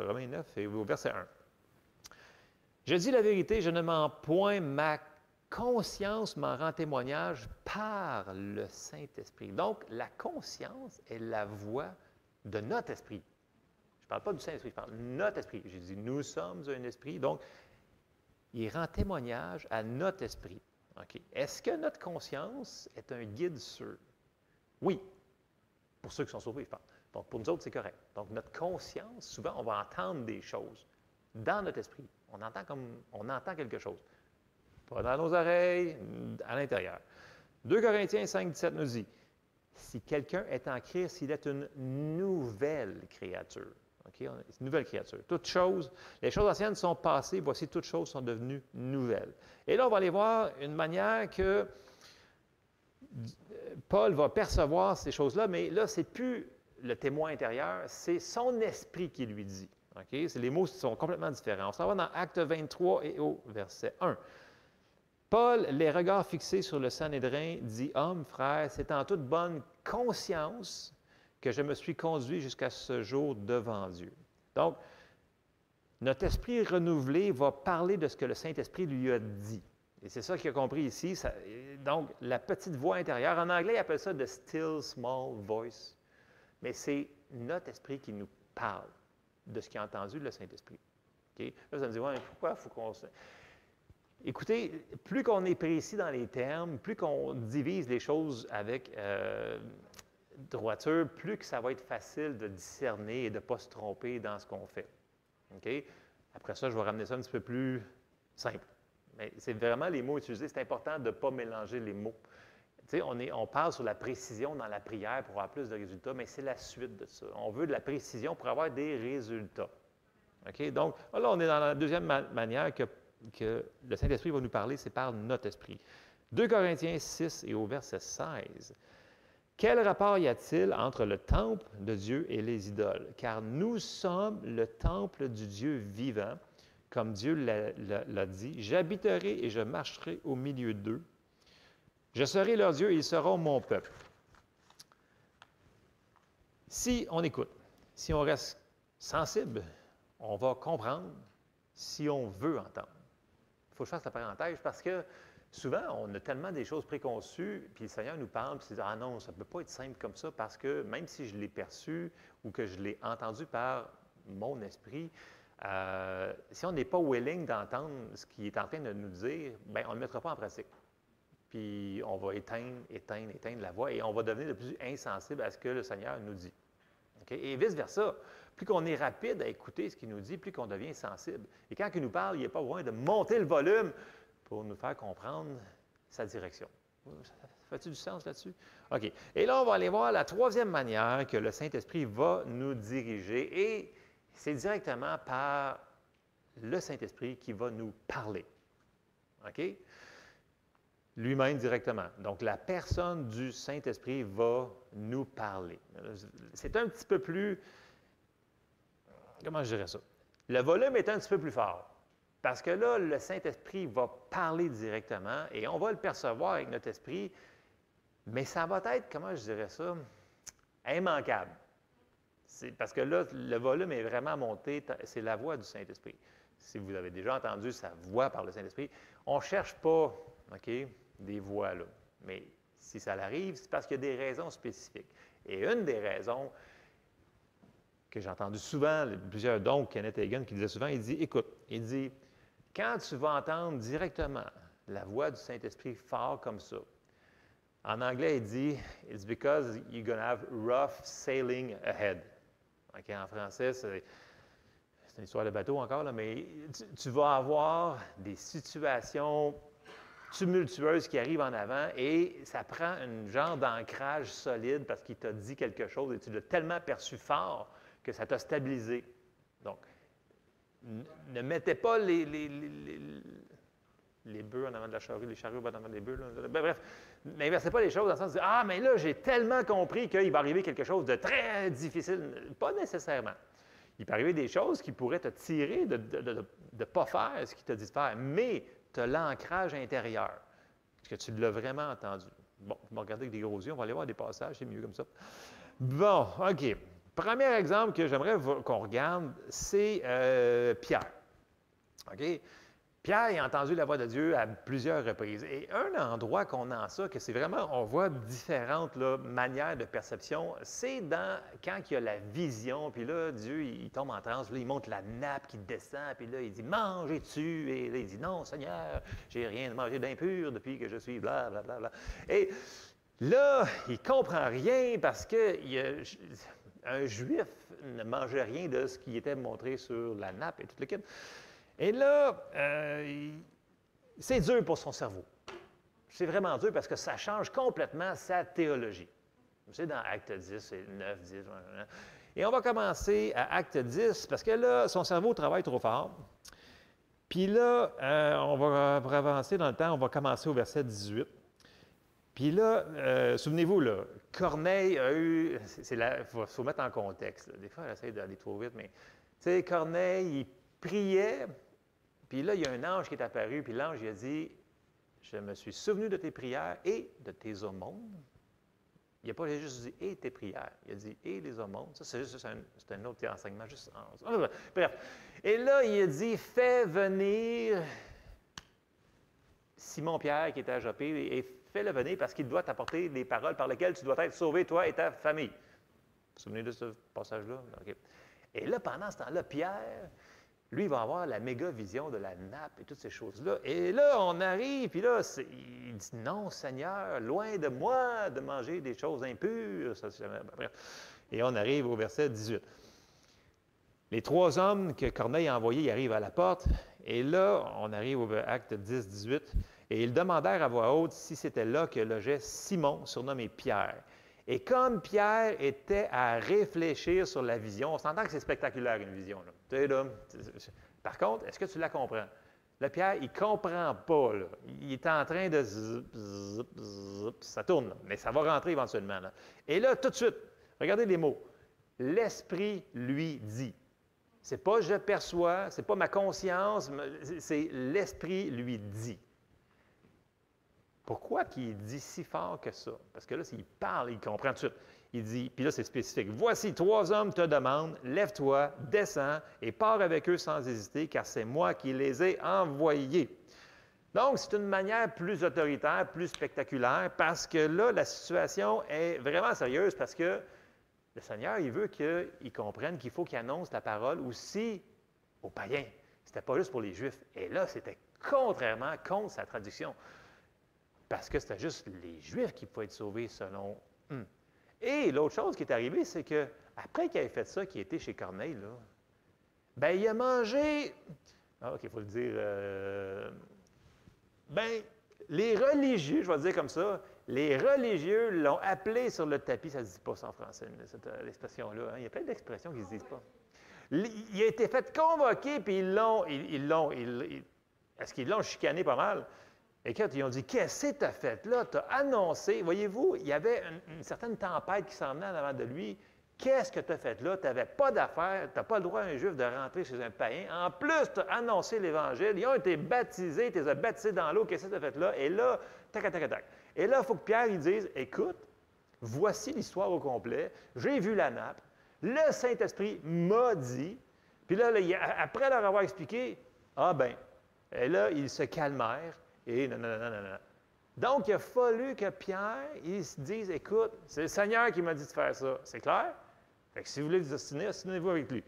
Romains 9 et au verset 1. Je dis la vérité, je ne mens point, ma conscience m'en rend témoignage par le Saint-Esprit. Donc, la conscience est la voix de notre esprit. Je ne parle pas du Saint-Esprit, je parle de notre esprit. J'ai dit, nous sommes un esprit. Donc, il rend témoignage à notre esprit. Okay. Est-ce que notre conscience est un guide sûr? Oui. Pour ceux qui sont sauvés, je parle. Donc, pour nous autres, c'est correct. Donc, notre conscience, souvent, on va entendre des choses dans notre esprit. On entend quelque chose. Pas dans nos oreilles, à l'intérieur. 2 Corinthiens 5, 17 nous dit, « Si quelqu'un est en Christ, il est une nouvelle créature. » Okay? Une nouvelle créature. Toutes choses, les choses anciennes sont passées, voici toutes choses sont devenues nouvelles. Et là, on va aller voir une manière que Paul va percevoir ces choses-là, mais là, ce n'est plus le témoin intérieur, c'est son esprit qui lui dit. Okay? Les mots sont complètement différents. On s'en va dans Acte 23 et au verset 1. Paul, les regards fixés sur le Sanhédrin, dit, « Homme, frère, c'est en toute bonne conscience que je me suis conduit jusqu'à ce jour devant Dieu. » Donc, notre esprit renouvelé va parler de ce que le Saint-Esprit lui a dit. Et c'est ça qu'il a compris ici. Donc, la petite voix intérieure, en anglais, il appelle ça « the still small voice ». Mais c'est notre esprit qui nous parle de ce qu'il a entendu le Saint-Esprit. Okay? Là, vous allez me dire, ouais, pourquoi il faut qu'on... Écoutez, plus qu'on est précis dans les termes, plus qu'on divise les choses avec droiture, plus que ça va être facile de discerner et de ne pas se tromper dans ce qu'on fait. Okay? Après ça, je vais ramener ça un petit peu plus simple. Mais c'est vraiment les mots utilisés. C'est important de ne pas mélanger les mots. Tu sais, on parle sur la précision dans la prière pour avoir plus de résultats, mais c'est la suite de ça. On veut de la précision pour avoir des résultats. Okay? Donc, là, on est dans la deuxième manière que le Saint-Esprit va nous parler, c'est par notre esprit. 2 Corinthiens 6 et au verset 16. « Quel rapport y a-t-il entre le temple de Dieu et les idoles? Car nous sommes le temple du Dieu vivant, comme Dieu l'a dit. J'habiterai et je marcherai au milieu d'eux. Je serai leur Dieu et ils seront mon peuple. » Si on écoute, si on reste sensible, on va comprendre si on veut entendre. Il faut que je fasse la parenthèse parce que souvent, on a tellement des choses préconçues, puis le Seigneur nous parle, puis il dit « Ah non, ça ne peut pas être simple comme ça parce que même si je l'ai perçu ou que je l'ai entendu par mon esprit, si on n'est pas willing d'entendre ce qu'il est en train de nous dire, bien, on ne le mettra pas en pratique. Puis on va éteindre la voix et on va devenir de plus insensible à ce que le Seigneur nous dit. Okay? Et vice-versa. Plus qu'on est rapide à écouter ce qu'il nous dit, plus qu'on devient sensible. Et quand il nous parle, il n'y a pas besoin de monter le volume pour nous faire comprendre sa direction. Ça fait-tu du sens là-dessus? OK. Et là, on va aller voir la troisième manière que le Saint-Esprit va nous diriger. Et c'est directement par le Saint-Esprit qui va nous parler. OK? lui-même directement. Donc, la personne du Saint-Esprit va nous parler. C'est un petit peu plus... Comment je dirais ça? Le volume est un petit peu plus fort. Parce que là, le Saint-Esprit va parler directement et on va le percevoir avec notre esprit, mais ça va être, comment je dirais ça, immanquable. Parce que là, le volume est vraiment monté, c'est la voix du Saint-Esprit. Si vous avez déjà entendu sa voix par le Saint-Esprit, on ne cherche pas, OK, des voix là. Mais si ça arrive, c'est parce qu'il y a des raisons spécifiques. Et une des raisons que j'ai entendu souvent, plusieurs dons, Kenneth Hagin qui disait souvent, il dit, écoute, il dit, quand tu vas entendre directement la voix du Saint-Esprit fort comme ça, en anglais, il dit, it's because you're going to have rough sailing ahead. Okay, en français, c'est une histoire de bateau encore, là, mais tu vas avoir des situations tumultueuses qui arrivent en avant et ça prend un genre d'ancrage solide parce qu'il t'a dit quelque chose et tu l'as tellement perçu fort que ça t'a stabilisé. Donc, ne mettez pas les bœufs en avant de la charrue, les charrues en avant des bœufs. Bref, n'inversez pas les choses dans le sens de « Ah, mais là, j'ai tellement compris qu'il va arriver quelque chose de très difficile. » Pas nécessairement. Il peut arriver des choses qui pourraient te tirer de ne pas faire ce qu'il t'a dit de faire, mais tu as l'ancrage intérieur. Est-ce que tu l'as vraiment entendu? Bon, vous me regardez avec des gros yeux, on va aller voir des passages, c'est mieux comme ça. Bon, OK. Premier exemple que j'aimerais qu'on regarde, c'est Pierre. OK? Pierre a entendu la voix de Dieu à plusieurs reprises. Et un endroit qu'on a en ça, que c'est vraiment, on voit différentes là, manières de perception, c'est quand il y a la vision, puis là, Dieu, il tombe en transe, là, il monte la nappe qui descend, puis là, il dit « Mangez-tu? » Et là, il dit « Non, Seigneur, j'ai rien mangé d'impur depuis que je suis bla, bla, bla, bla. » Et là, il ne comprend rien parce que un Juif ne mangeait rien de ce qui était montré sur la nappe et tout le kit. Et là, c'est dur pour son cerveau. C'est vraiment dur parce que ça change complètement sa théologie. C'est dans Acte 10, 9, 10. Et on va commencer à Acte 10 parce que là, son cerveau travaille trop fort. Puis là, pour avancer dans le temps, on va commencer au verset 18. Puis là, souvenez-vous, là, Corneille a eu... Il faut mettre en contexte. Là. Des fois, j'essaie d'aller trop vite, mais... Tu sais, Corneille, il priait... Puis là, il y a un ange qui est apparu, puis l'ange, il a dit, « Je me suis souvenu de tes prières et de tes aumônes. » Il n'a pas juste dit « et tes prières », il a dit « et les aumônes ». Ça, c'est un autre enseignement, juste en... Bref. Et là, il a dit « Fais venir Simon-Pierre qui était à Joppé, et fais-le venir parce qu'il doit t'apporter les paroles par lesquelles tu dois être sauvé, toi et ta famille. » Vous vous souvenez de ce passage-là? Okay. Et là, pendant ce temps-là, Pierre... Lui, il va avoir la méga vision de la nappe et toutes ces choses-là. Et là, on arrive, puis là, il dit « Non, Seigneur, loin de moi de manger des choses impures. » Bref. Et on arrive au verset 18. Les 3 hommes que Corneille a envoyés, ils arrivent à la porte. Et là, on arrive au acte 10, 18. Et ils demandèrent à voix haute si c'était là que logeait Simon, surnommé Pierre. Et comme Pierre était à réfléchir sur la vision, on s'entend que c'est spectaculaire, une vision. Là. Tu sais, là, par contre, est-ce que tu la comprends? Là, Pierre, il ne comprend pas. Là. Il est en train de ça tourne, là, mais ça va rentrer éventuellement. Là. Et là, tout de suite, regardez les mots. L'Esprit lui dit. C'est pas je perçois, c'est pas ma conscience, c'est l'Esprit lui dit. Pourquoi qu'il dit si fort que ça? Parce que là, s'il parle, il comprend tout de suite. Il dit, puis là, c'est spécifique. « Voici 3 hommes te demandent, lève-toi, descends et pars avec eux sans hésiter, car c'est moi qui les ai envoyés. » Donc, c'est une manière plus autoritaire, plus spectaculaire, parce que là, la situation est vraiment sérieuse, parce que le Seigneur, il veut qu'ils comprennent qu'il faut qu'ils annoncent la parole aussi aux païens. Ce n'était pas juste pour les Juifs. Et là, c'était contrairement contre sa traduction. Parce que c'était juste les Juifs qui pouvaient être sauvés selon eux. Et l'autre chose qui est arrivée, c'est qu'après qu'il ait fait ça, qu'il était chez Corneille, là, bien, il a mangé... Ah, OK, il faut le dire... bien, les religieux, je vais le dire comme ça, les religieux l'ont appelé sur le tapis, ça ne se dit pas ça en français, cette expression-là. Hein? Il y a plein d'expressions qui ne se disent pas. Il a été fait convoquer, puis ils l'ont... Est-ce qu'ils l'ont chicané pas mal? Et quand ils ont dit, qu'est-ce que tu as fait là? Tu as annoncé, voyez-vous, il y avait une certaine tempête qui s'en venait en avant de lui. Qu'est-ce que tu as fait là? Tu n'avais pas d'affaires, tu n'as pas le droit à un juif de rentrer chez un païen. En plus, tu as annoncé l'Évangile, ils ont été baptisés, tu les as baptisés dans l'eau, qu'est-ce que tu as fait là? Et là, tac, tac, tac. Et là, il faut que Pierre il dise, écoute, voici l'histoire au complet, j'ai vu la nappe, le Saint-Esprit m'a dit, puis là, après leur avoir expliqué, ah ben, et là, ils se calmèrent, et non, non, non, non, non. Donc, il a fallu que Pierre, il se dise, écoute, c'est le Seigneur qui m'a dit de faire ça. C'est clair? Fait que si vous voulez vous ostiner, ostinez-vous avec lui.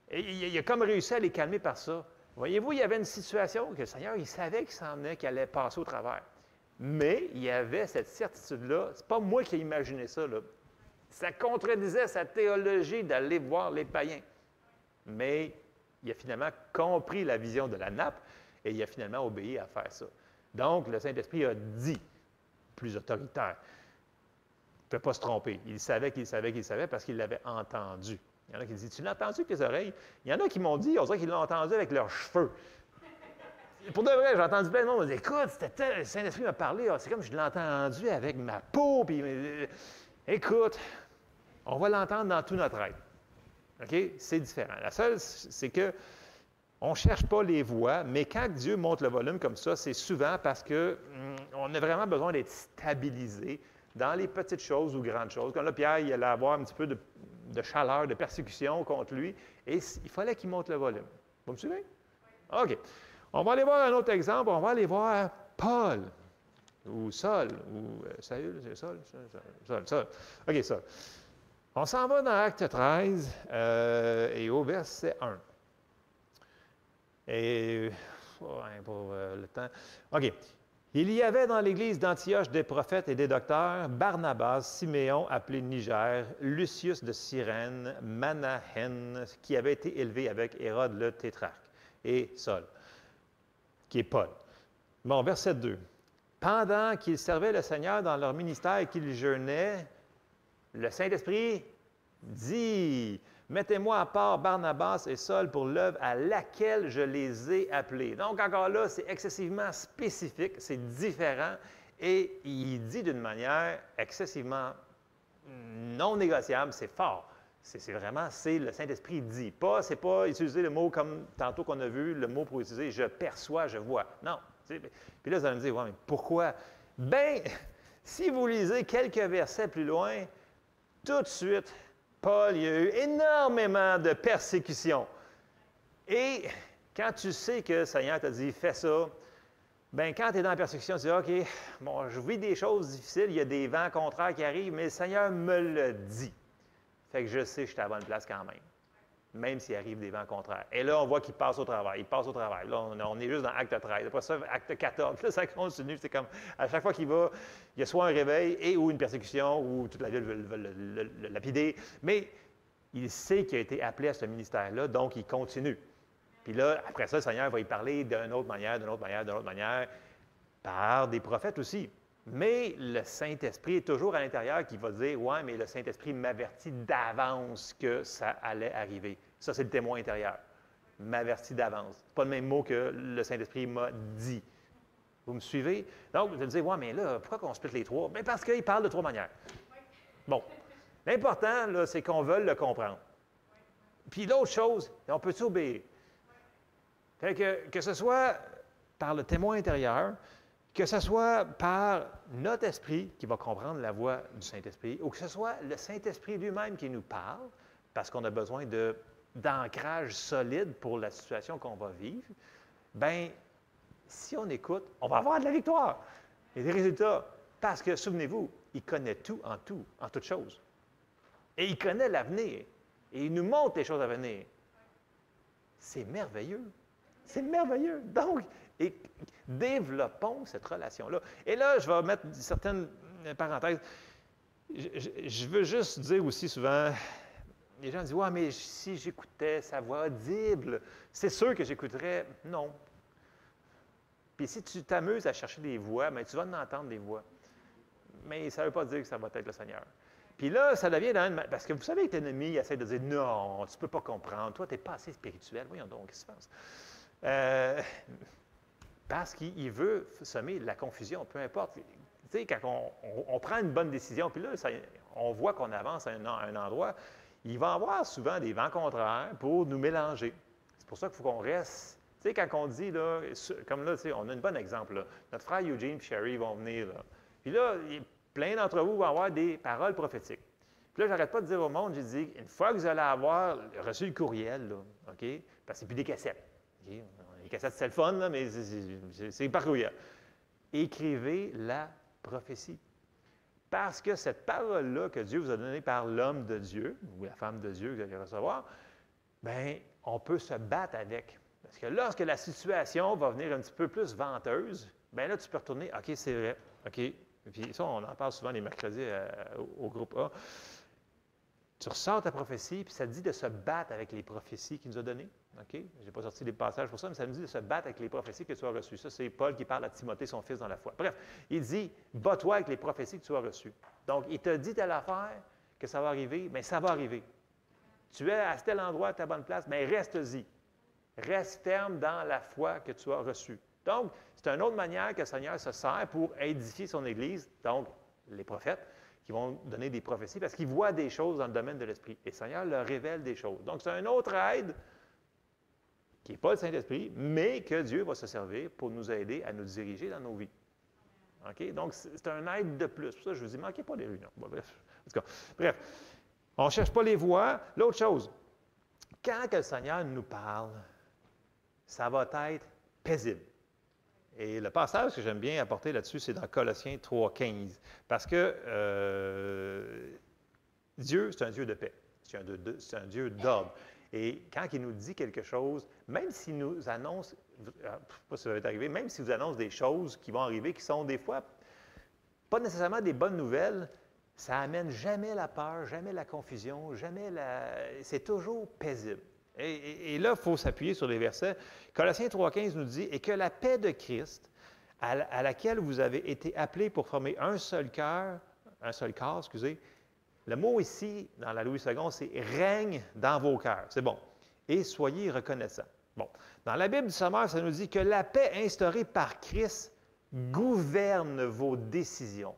Et il a comme réussi à les calmer par ça. Voyez-vous, il y avait une situation que le Seigneur, il savait qu'il s'en venait, qu'il allait passer au travers. Mais il y avait cette certitude-là. C'est pas moi qui ai imaginé ça, là. Ça contredisait sa théologie d'aller voir les païens. Mais il a finalement compris la vision de la nappe et il a finalement obéi à faire ça. Donc, le Saint-Esprit a dit, plus autoritaire, il ne peut pas se tromper. Il savait qu'il savait qu'il savait parce qu'il l'avait entendu. Il y en a qui disent, tu l'as entendu avec tes oreilles? Il y en a qui m'ont dit, on dirait qu'ils l'ont entendu avec leurs cheveux. Pour de vrai, j'ai entendu plein de monde dire, écoute, le Saint-Esprit m'a parlé, c'est comme je l'ai entendu avec ma peau. Puis, écoute, on va l'entendre dans tout notre être. OK? C'est différent. La seule, c'est que on ne cherche pas les voix, mais quand Dieu monte le volume comme ça, c'est souvent parce qu'on a vraiment besoin d'être stabilisé dans les petites choses ou grandes choses. Comme là, Pierre, il allait avoir un petit peu de chaleur, de persécution contre lui, et il fallait qu'il monte le volume. Vous me suivez? OK. On va aller voir un autre exemple. On va aller voir Paul, ou Saul, ou Saül, c'est Saul? Saul. OK, Saul. On s'en va dans Acte 13 et au verset 1. Et, pour le temps. OK. Il y avait dans l'église d'Antioche des prophètes et des docteurs, Barnabas, Siméon, appelé Niger, Lucius de Cyrène, Manahen, qui avait été élevé avec Hérode le tétrarque, et Saul, qui est Paul. Bon, verset 2. Pendant qu'ils servaient le Seigneur dans leur ministère et qu'ils jeûnaient, le Saint-Esprit dit, mettez-moi à part Barnabas et Saul pour l'œuvre à laquelle je les ai appelés. Donc, encore là, c'est excessivement spécifique, c'est différent, et il dit d'une manière excessivement non négociable, c'est fort. C'est vraiment, c'est le Saint-Esprit dit. C'est pas utiliser le mot comme tantôt qu'on a vu, le mot pour utiliser je perçois, je vois. Non. Puis là, vous allez me dire, ouais, mais pourquoi? Bien, si vous lisez quelques versets plus loin, tout de suite, Paul, il y a eu énormément de persécutions. Et quand tu sais que le Seigneur t'a dit, fais ça, bien, quand tu es dans la persécution, tu dis, OK, bon, je vis des choses difficiles, il y a des vents contraires qui arrivent, mais le Seigneur me le dit. Fait que je sais que je suis à la bonne place quand même s'il arrive des vents contraires. Et là, on voit qu'il passe au travail, Là, on est juste dans Acte 13. Après ça, Acte 14. Là, ça continue. C'est comme, à chaque fois qu'il va, il y a soit un réveil et ou une persécution, ou toute la ville veut le lapider. Mais il sait qu'il a été appelé à ce ministère-là, donc il continue. Puis là, après ça, le Seigneur va y parler d'une autre manière, par des prophètes aussi. Mais le Saint-Esprit est toujours à l'intérieur qui va dire « Ouais, mais le Saint-Esprit m'avertit d'avance que ça allait arriver. » Ça, c'est le témoin intérieur. M'avertit d'avance. Ce n'est pas le même mot que le Saint-Esprit m'a dit. Vous me suivez? Donc, vous allez dire « Ouais, mais là, pourquoi qu'on split les trois? » Bien, parce qu'il parle de trois manières. Bon. L'important, là, c'est qu'on veuille le comprendre. Puis l'autre chose, on peut obéir. Fait que ce soit par le témoin intérieur, que ce soit par notre esprit qui va comprendre la voix du Saint-Esprit, ou que ce soit le Saint-Esprit lui-même qui nous parle, parce qu'on a besoin d'ancrage solide pour la situation qu'on va vivre, bien, si on écoute, on va avoir de la victoire et des résultats. Parce que, souvenez-vous, il connaît tout, en toutes choses. Et il connaît l'avenir. Et il nous montre les choses à venir. C'est merveilleux. C'est merveilleux. Donc, développons cette relation-là. Et là, je vais mettre certaines parenthèses. Je veux juste dire aussi souvent, les gens disent « Ouais, mais si j'écoutais sa voix audible, c'est sûr que j'écouterais. » Non. Puis si tu t'amuses à chercher des voix, bien, tu vas en entendre des voix. Mais ça ne veut pas dire que ça va être le Seigneur. Puis là, ça devient dans une... Parce que vous savez que l'ennemi essaie de dire « Non, tu ne peux pas comprendre. Toi, tu n'es pas assez spirituel. Voyons donc, qu'est-ce qui se passe? » Parce qu'il veut semer la confusion, peu importe. Tu sais, quand on prend une bonne décision, puis là, on voit qu'on avance à un endroit, il va y avoir souvent des vents contraires pour nous mélanger. C'est pour ça qu'il faut qu'on reste. Tu sais, quand on dit, là, comme là, tu sais, on a un bon exemple, là. Notre frère Eugene et Sherry vont venir, là. Puis là, plein d'entre vous vont avoir des paroles prophétiques. Puis là, j'arrête pas de dire au monde, j'ai dit, une fois que vous allez avoir reçu le courriel, là, OK? Parce que c'est plus des cassettes. Okay? Les cassettes, c'est le fun, là, mais c'est par courriel. Écrivez la prophétie. Parce que cette parole-là que Dieu vous a donnée par l'homme de Dieu, ou la femme de Dieu que vous allez recevoir, bien, on peut se battre avec. Parce que lorsque la situation va venir un petit peu plus venteuse, bien là, tu peux retourner, OK, c'est vrai, OK. Puis ça, on en parle souvent les mercredis au groupe A. Tu ressors ta prophétie, puis ça te dit de se battre avec les prophéties qu'il nous a données. OK? Je n'ai pas sorti les passages pour ça, mais ça nous dit de se battre avec les prophéties que tu as reçues. Ça, c'est Paul qui parle à Timothée, son fils, dans la foi. Bref, il dit, bats-toi avec les prophéties que tu as reçues. Donc, il te dit telle affaire que ça va arriver, mais ça va arriver. Tu es à tel endroit, à ta bonne place, mais reste-y. Reste ferme dans la foi que tu as reçue. Donc, c'est une autre manière que le Seigneur se sert pour édifier son Église, donc les prophètes, qui vont donner des prophéties parce qu'ils voient des choses dans le domaine de l'Esprit. Et le Seigneur leur révèle des choses. Donc, c'est une autre aide qui n'est pas le Saint-Esprit, mais que Dieu va se servir pour nous aider à nous diriger dans nos vies. OK? Donc, c'est un aide de plus. Pour ça, je vous dis, ne manquez pas les réunions. Bon, bref, en tout cas, bref, on ne cherche pas les voies. L'autre chose, quand que le Seigneur nous parle, ça va être paisible. Et le passage que j'aime bien apporter là-dessus, c'est dans Colossiens 3,15. Parce que Dieu, c'est un Dieu de paix. C'est un Dieu d'ordre. Et quand il nous dit quelque chose, même s'il nous annonce, je ne sais pas si ça va être arrivé, même s'il vous annonce des choses qui vont arriver, qui sont des fois pas nécessairement des bonnes nouvelles, ça n'amène jamais la peur, jamais la confusion, jamais la... C'est toujours paisible. Et là, il faut s'appuyer sur les versets. Colossiens 3,15 nous dit « Et que la paix de Christ, à laquelle vous avez été appelés pour former un seul corps, excusez, le mot ici, dans la Louis II, c'est « règne dans vos cœurs ». C'est bon. Et soyez reconnaissants. Bon. Dans la Bible du Sommeur, ça nous dit que la paix instaurée par Christ gouverne vos décisions.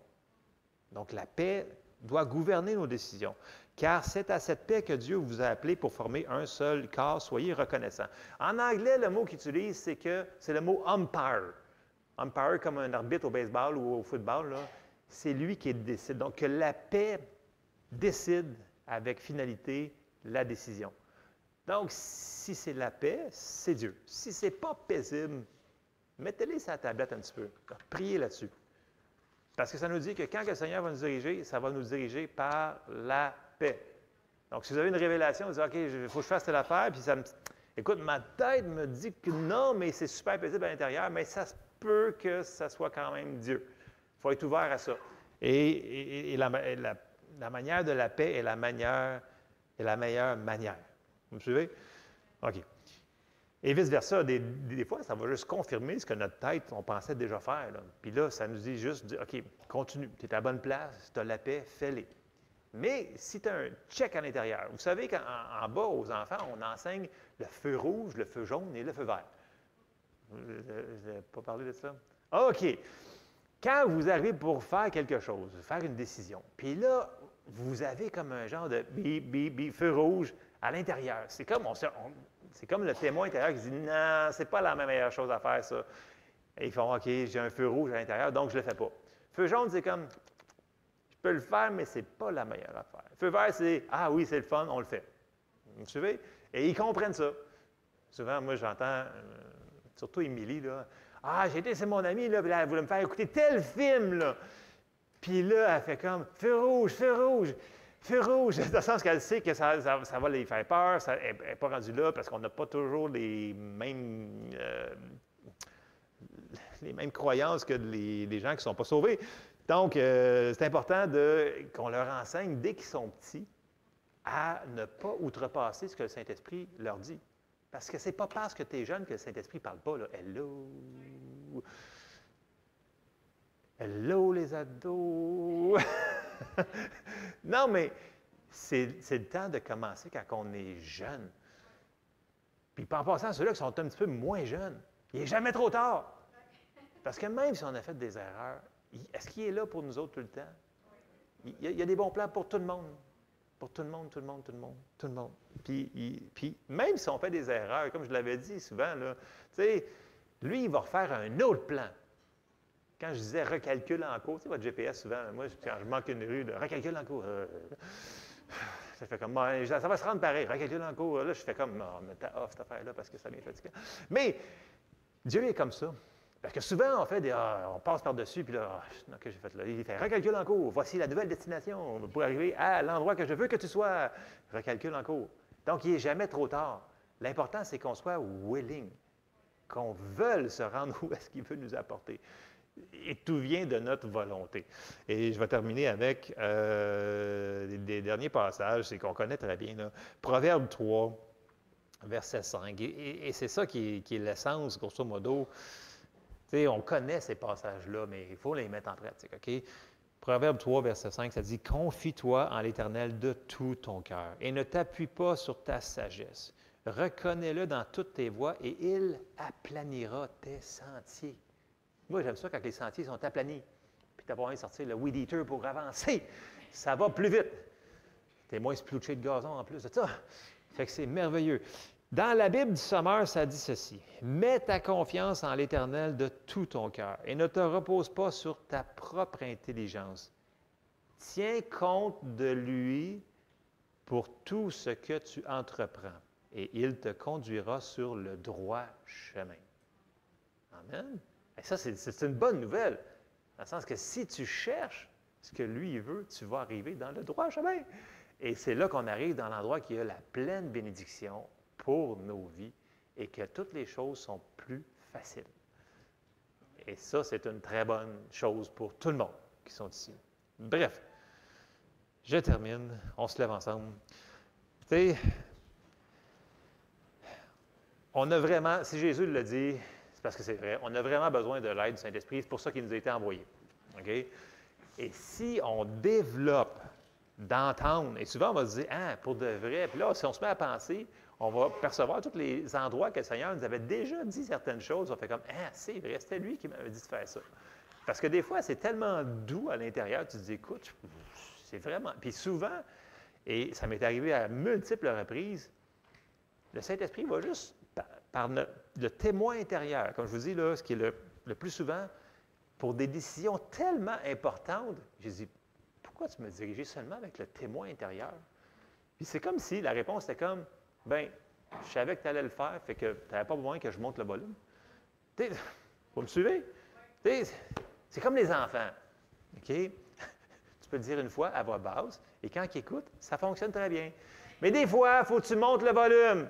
Donc, la paix doit gouverner nos décisions. Car c'est à cette paix que Dieu vous a appelé pour former un seul corps. Soyez reconnaissants. En anglais, le mot qu'il utilise, c'est le mot umpire. Umpire, comme un arbitre au baseball ou au football, c'est lui qui décide. Donc, que la paix décide avec finalité la décision. Donc, si c'est la paix, c'est Dieu. Si ce n'est pas paisible, mettez-les sur la tablette un petit peu. Priez là-dessus. Parce que ça nous dit que quand le Seigneur va nous diriger, ça va nous diriger par la paix. Donc, si vous avez une révélation, vous dites, OK, il faut que je fasse telle affaire, puis ça me... Écoute, ma tête me dit que non, mais c'est super paisible à l'intérieur, mais ça se peut que ça soit quand même Dieu. Il faut être ouvert à ça. Et la manière de la paix est la meilleure manière. Vous me suivez? OK. Et vice-versa, des fois, ça va juste confirmer ce que notre tête, on pensait déjà faire. Là. Puis là, ça nous dit juste, OK, continue, tu es à la bonne place, tu as la paix, fais-les. Mais si tu as un check à l'intérieur, vous savez qu'en bas, aux enfants, on enseigne le feu rouge, le feu jaune et le feu vert. Je n'ai pas parlé de ça? OK. Quand vous arrivez pour faire quelque chose, faire une décision, puis là, vous avez comme un genre de bip, bip, bip, feu rouge à l'intérieur. C'est comme le témoin intérieur qui dit « Non, c'est pas la meilleure chose à faire, ça. » Et ils font « OK, j'ai un feu rouge à l'intérieur, donc je ne le fais pas. » Feu jaune, c'est comme « Je peux le faire, mais ce n'est pas la meilleure affaire. » Feu vert, c'est « Ah oui, c'est le fun, on le fait. » Vous me suivez? Et ils comprennent ça. Souvent, moi, j'entends, surtout Émilie, là, « Ah, j'ai été, c'est mon amie, là, puis elle voulait me faire écouter tel film, là. » Puis là, elle fait comme « Feu rouge, feu rouge. » Feu rouge, dans le sens qu'elle sait que ça va les faire peur, elle n'est pas rendue là parce qu'on n'a pas toujours les mêmes croyances que les gens qui ne sont pas sauvés. Donc, c'est important qu'on leur enseigne, dès qu'ils sont petits, à ne pas outrepasser ce que le Saint-Esprit leur dit. Parce que ce n'est pas parce que tu es jeune que le Saint-Esprit ne parle pas. Là. Hello! Hello, les ados! Non, mais c'est le temps de commencer quand on est jeune. Puis en passant, ceux-là qui sont un petit peu moins jeunes, il n'est jamais trop tard. Parce que même si on a fait des erreurs, est-ce qu'il est là pour nous autres tout le temps? Il y a des bons plans pour tout le monde. Pour tout le monde, tout le monde, tout le monde, tout le monde. Puis même si on fait des erreurs, comme je l'avais dit souvent, là, tu sais, lui, il va refaire un autre plan. Quand je disais recalcule en cours, tu sais, votre GPS, souvent, moi, quand je manque une rue, recalcule en cours. Ça fait comme, ça va se rendre pareil, recalcule en cours. Là, je fais comme, non, mais t'as off cette affaire-là parce que ça devient fatigant. Mais Dieu est comme ça. Parce que souvent, on fait on passe par-dessus, puis là, que j'ai fait là, il fait recalcule en cours. Voici la nouvelle destination pour arriver à l'endroit que je veux que tu sois. Recalcule en cours. Donc, il n'est jamais trop tard. L'important, c'est qu'on soit willing, qu'on veuille se rendre où est-ce qu'il veut nous apporter. Et tout vient de notre volonté. Et je vais terminer avec des derniers passages, c'est qu'on connaît très bien. Là. Proverbe 3, verset 5. Et c'est ça qui est l'essence, grosso modo. T'sais, on connaît ces passages-là, mais il faut les mettre en pratique. OK? Proverbe 3, verset 5, ça dit « Confie-toi en l'Éternel de tout ton cœur et ne t'appuie pas sur ta sagesse. Reconnais-le dans toutes tes voies et il aplanira tes sentiers. » Moi, j'aime ça quand les sentiers sont aplanis. Puis tu n'as pas besoin de sortir le weed eater pour avancer. Ça va plus vite. Tu es moins splouché de gazon en plus de ça. Fait que c'est merveilleux. Dans la Bible du Sommeur, ça dit ceci. « Mets ta confiance en l'Éternel de tout ton cœur et ne te repose pas sur ta propre intelligence. Tiens compte de lui pour tout ce que tu entreprends et il te conduira sur le droit chemin. » Amen. Et ça, c'est une bonne nouvelle, dans le sens que si tu cherches ce que lui veut, tu vas arriver dans le droit chemin. Et c'est là qu'on arrive dans l'endroit qui a la pleine bénédiction pour nos vies et que toutes les choses sont plus faciles. Et ça, c'est une très bonne chose pour tout le monde qui sont ici. Bref, je termine. On se lève ensemble. Tu sais, on a vraiment, si Jésus le dit, c'est parce que c'est vrai, on a vraiment besoin de l'aide du Saint-Esprit. C'est pour ça qu'il nous a été envoyé. OK? Et si on développe d'entendre, et souvent on va se dire, ah, pour de vrai, puis là, si on se met à penser, on va percevoir tous les endroits que le Seigneur nous avait déjà dit certaines choses. On fait comme, ah, c'est vrai, c'était lui qui m'avait dit de faire ça. Parce que des fois, c'est tellement doux à l'intérieur, tu te dis, écoute, c'est vraiment. Puis souvent, et ça m'est arrivé à multiples reprises, le Saint-Esprit va juste, par le témoin intérieur, comme je vous dis, là, ce qui est le plus souvent, pour des décisions tellement importantes, j'ai dit, pourquoi tu me dirigeais seulement avec le témoin intérieur? Puis c'est comme si la réponse était comme, bien, je savais que tu allais le faire, fait que tu n'avais pas besoin que je monte le volume. Vous me suivez? C'est comme les enfants. OK? Tu peux le dire une fois à voix basse, et quand ils écoutent, ça fonctionne très bien. Mais des fois, il faut que tu montes le volume.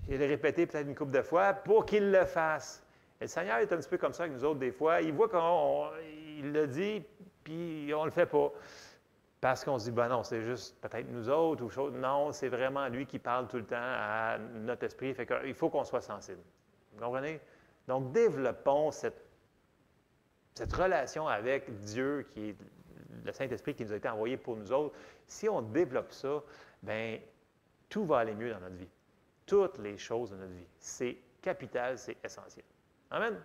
Et le répéter peut-être une couple de fois pour qu'il le fasse. Et le Seigneur est un petit peu comme ça avec nous autres des fois. Il voit qu'il le dit, puis on ne le fait pas. Parce qu'on se dit, ben non, c'est juste peut-être nous autres ou chose. Non, c'est vraiment lui qui parle tout le temps à notre esprit. Fait qu'il faut qu'on soit sensible. Vous comprenez? Donc, développons cette relation avec Dieu, qui est le Saint-Esprit qui nous a été envoyé pour nous autres. Si on développe ça, bien, tout va aller mieux dans notre vie. Toutes les choses de notre vie. C'est capital, c'est essentiel. Amen?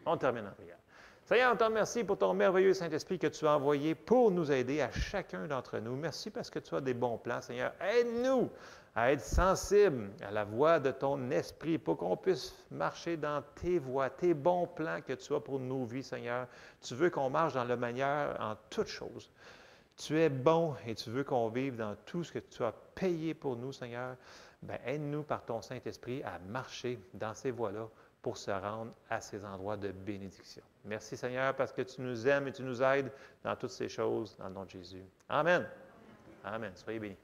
On termine en prière. Seigneur, on te remercie pour ton merveilleux Saint-Esprit que tu as envoyé pour nous aider à chacun d'entre nous. Merci parce que tu as des bons plans, Seigneur. Aide-nous à être sensibles à la voix de ton Esprit pour qu'on puisse marcher dans tes voies, tes bons plans que tu as pour nos vies, Seigneur. Tu veux qu'on marche dans la manière en toutes choses. Tu es bon et tu veux qu'on vive dans tout ce que tu as payé pour nous, Seigneur. Bien, aide-nous par ton Saint-Esprit à marcher dans ces voies-là pour se rendre à ces endroits de bénédiction. Merci, Seigneur, parce que tu nous aimes et tu nous aides dans toutes ces choses, dans le nom de Jésus. Amen. Amen. Soyez bénis.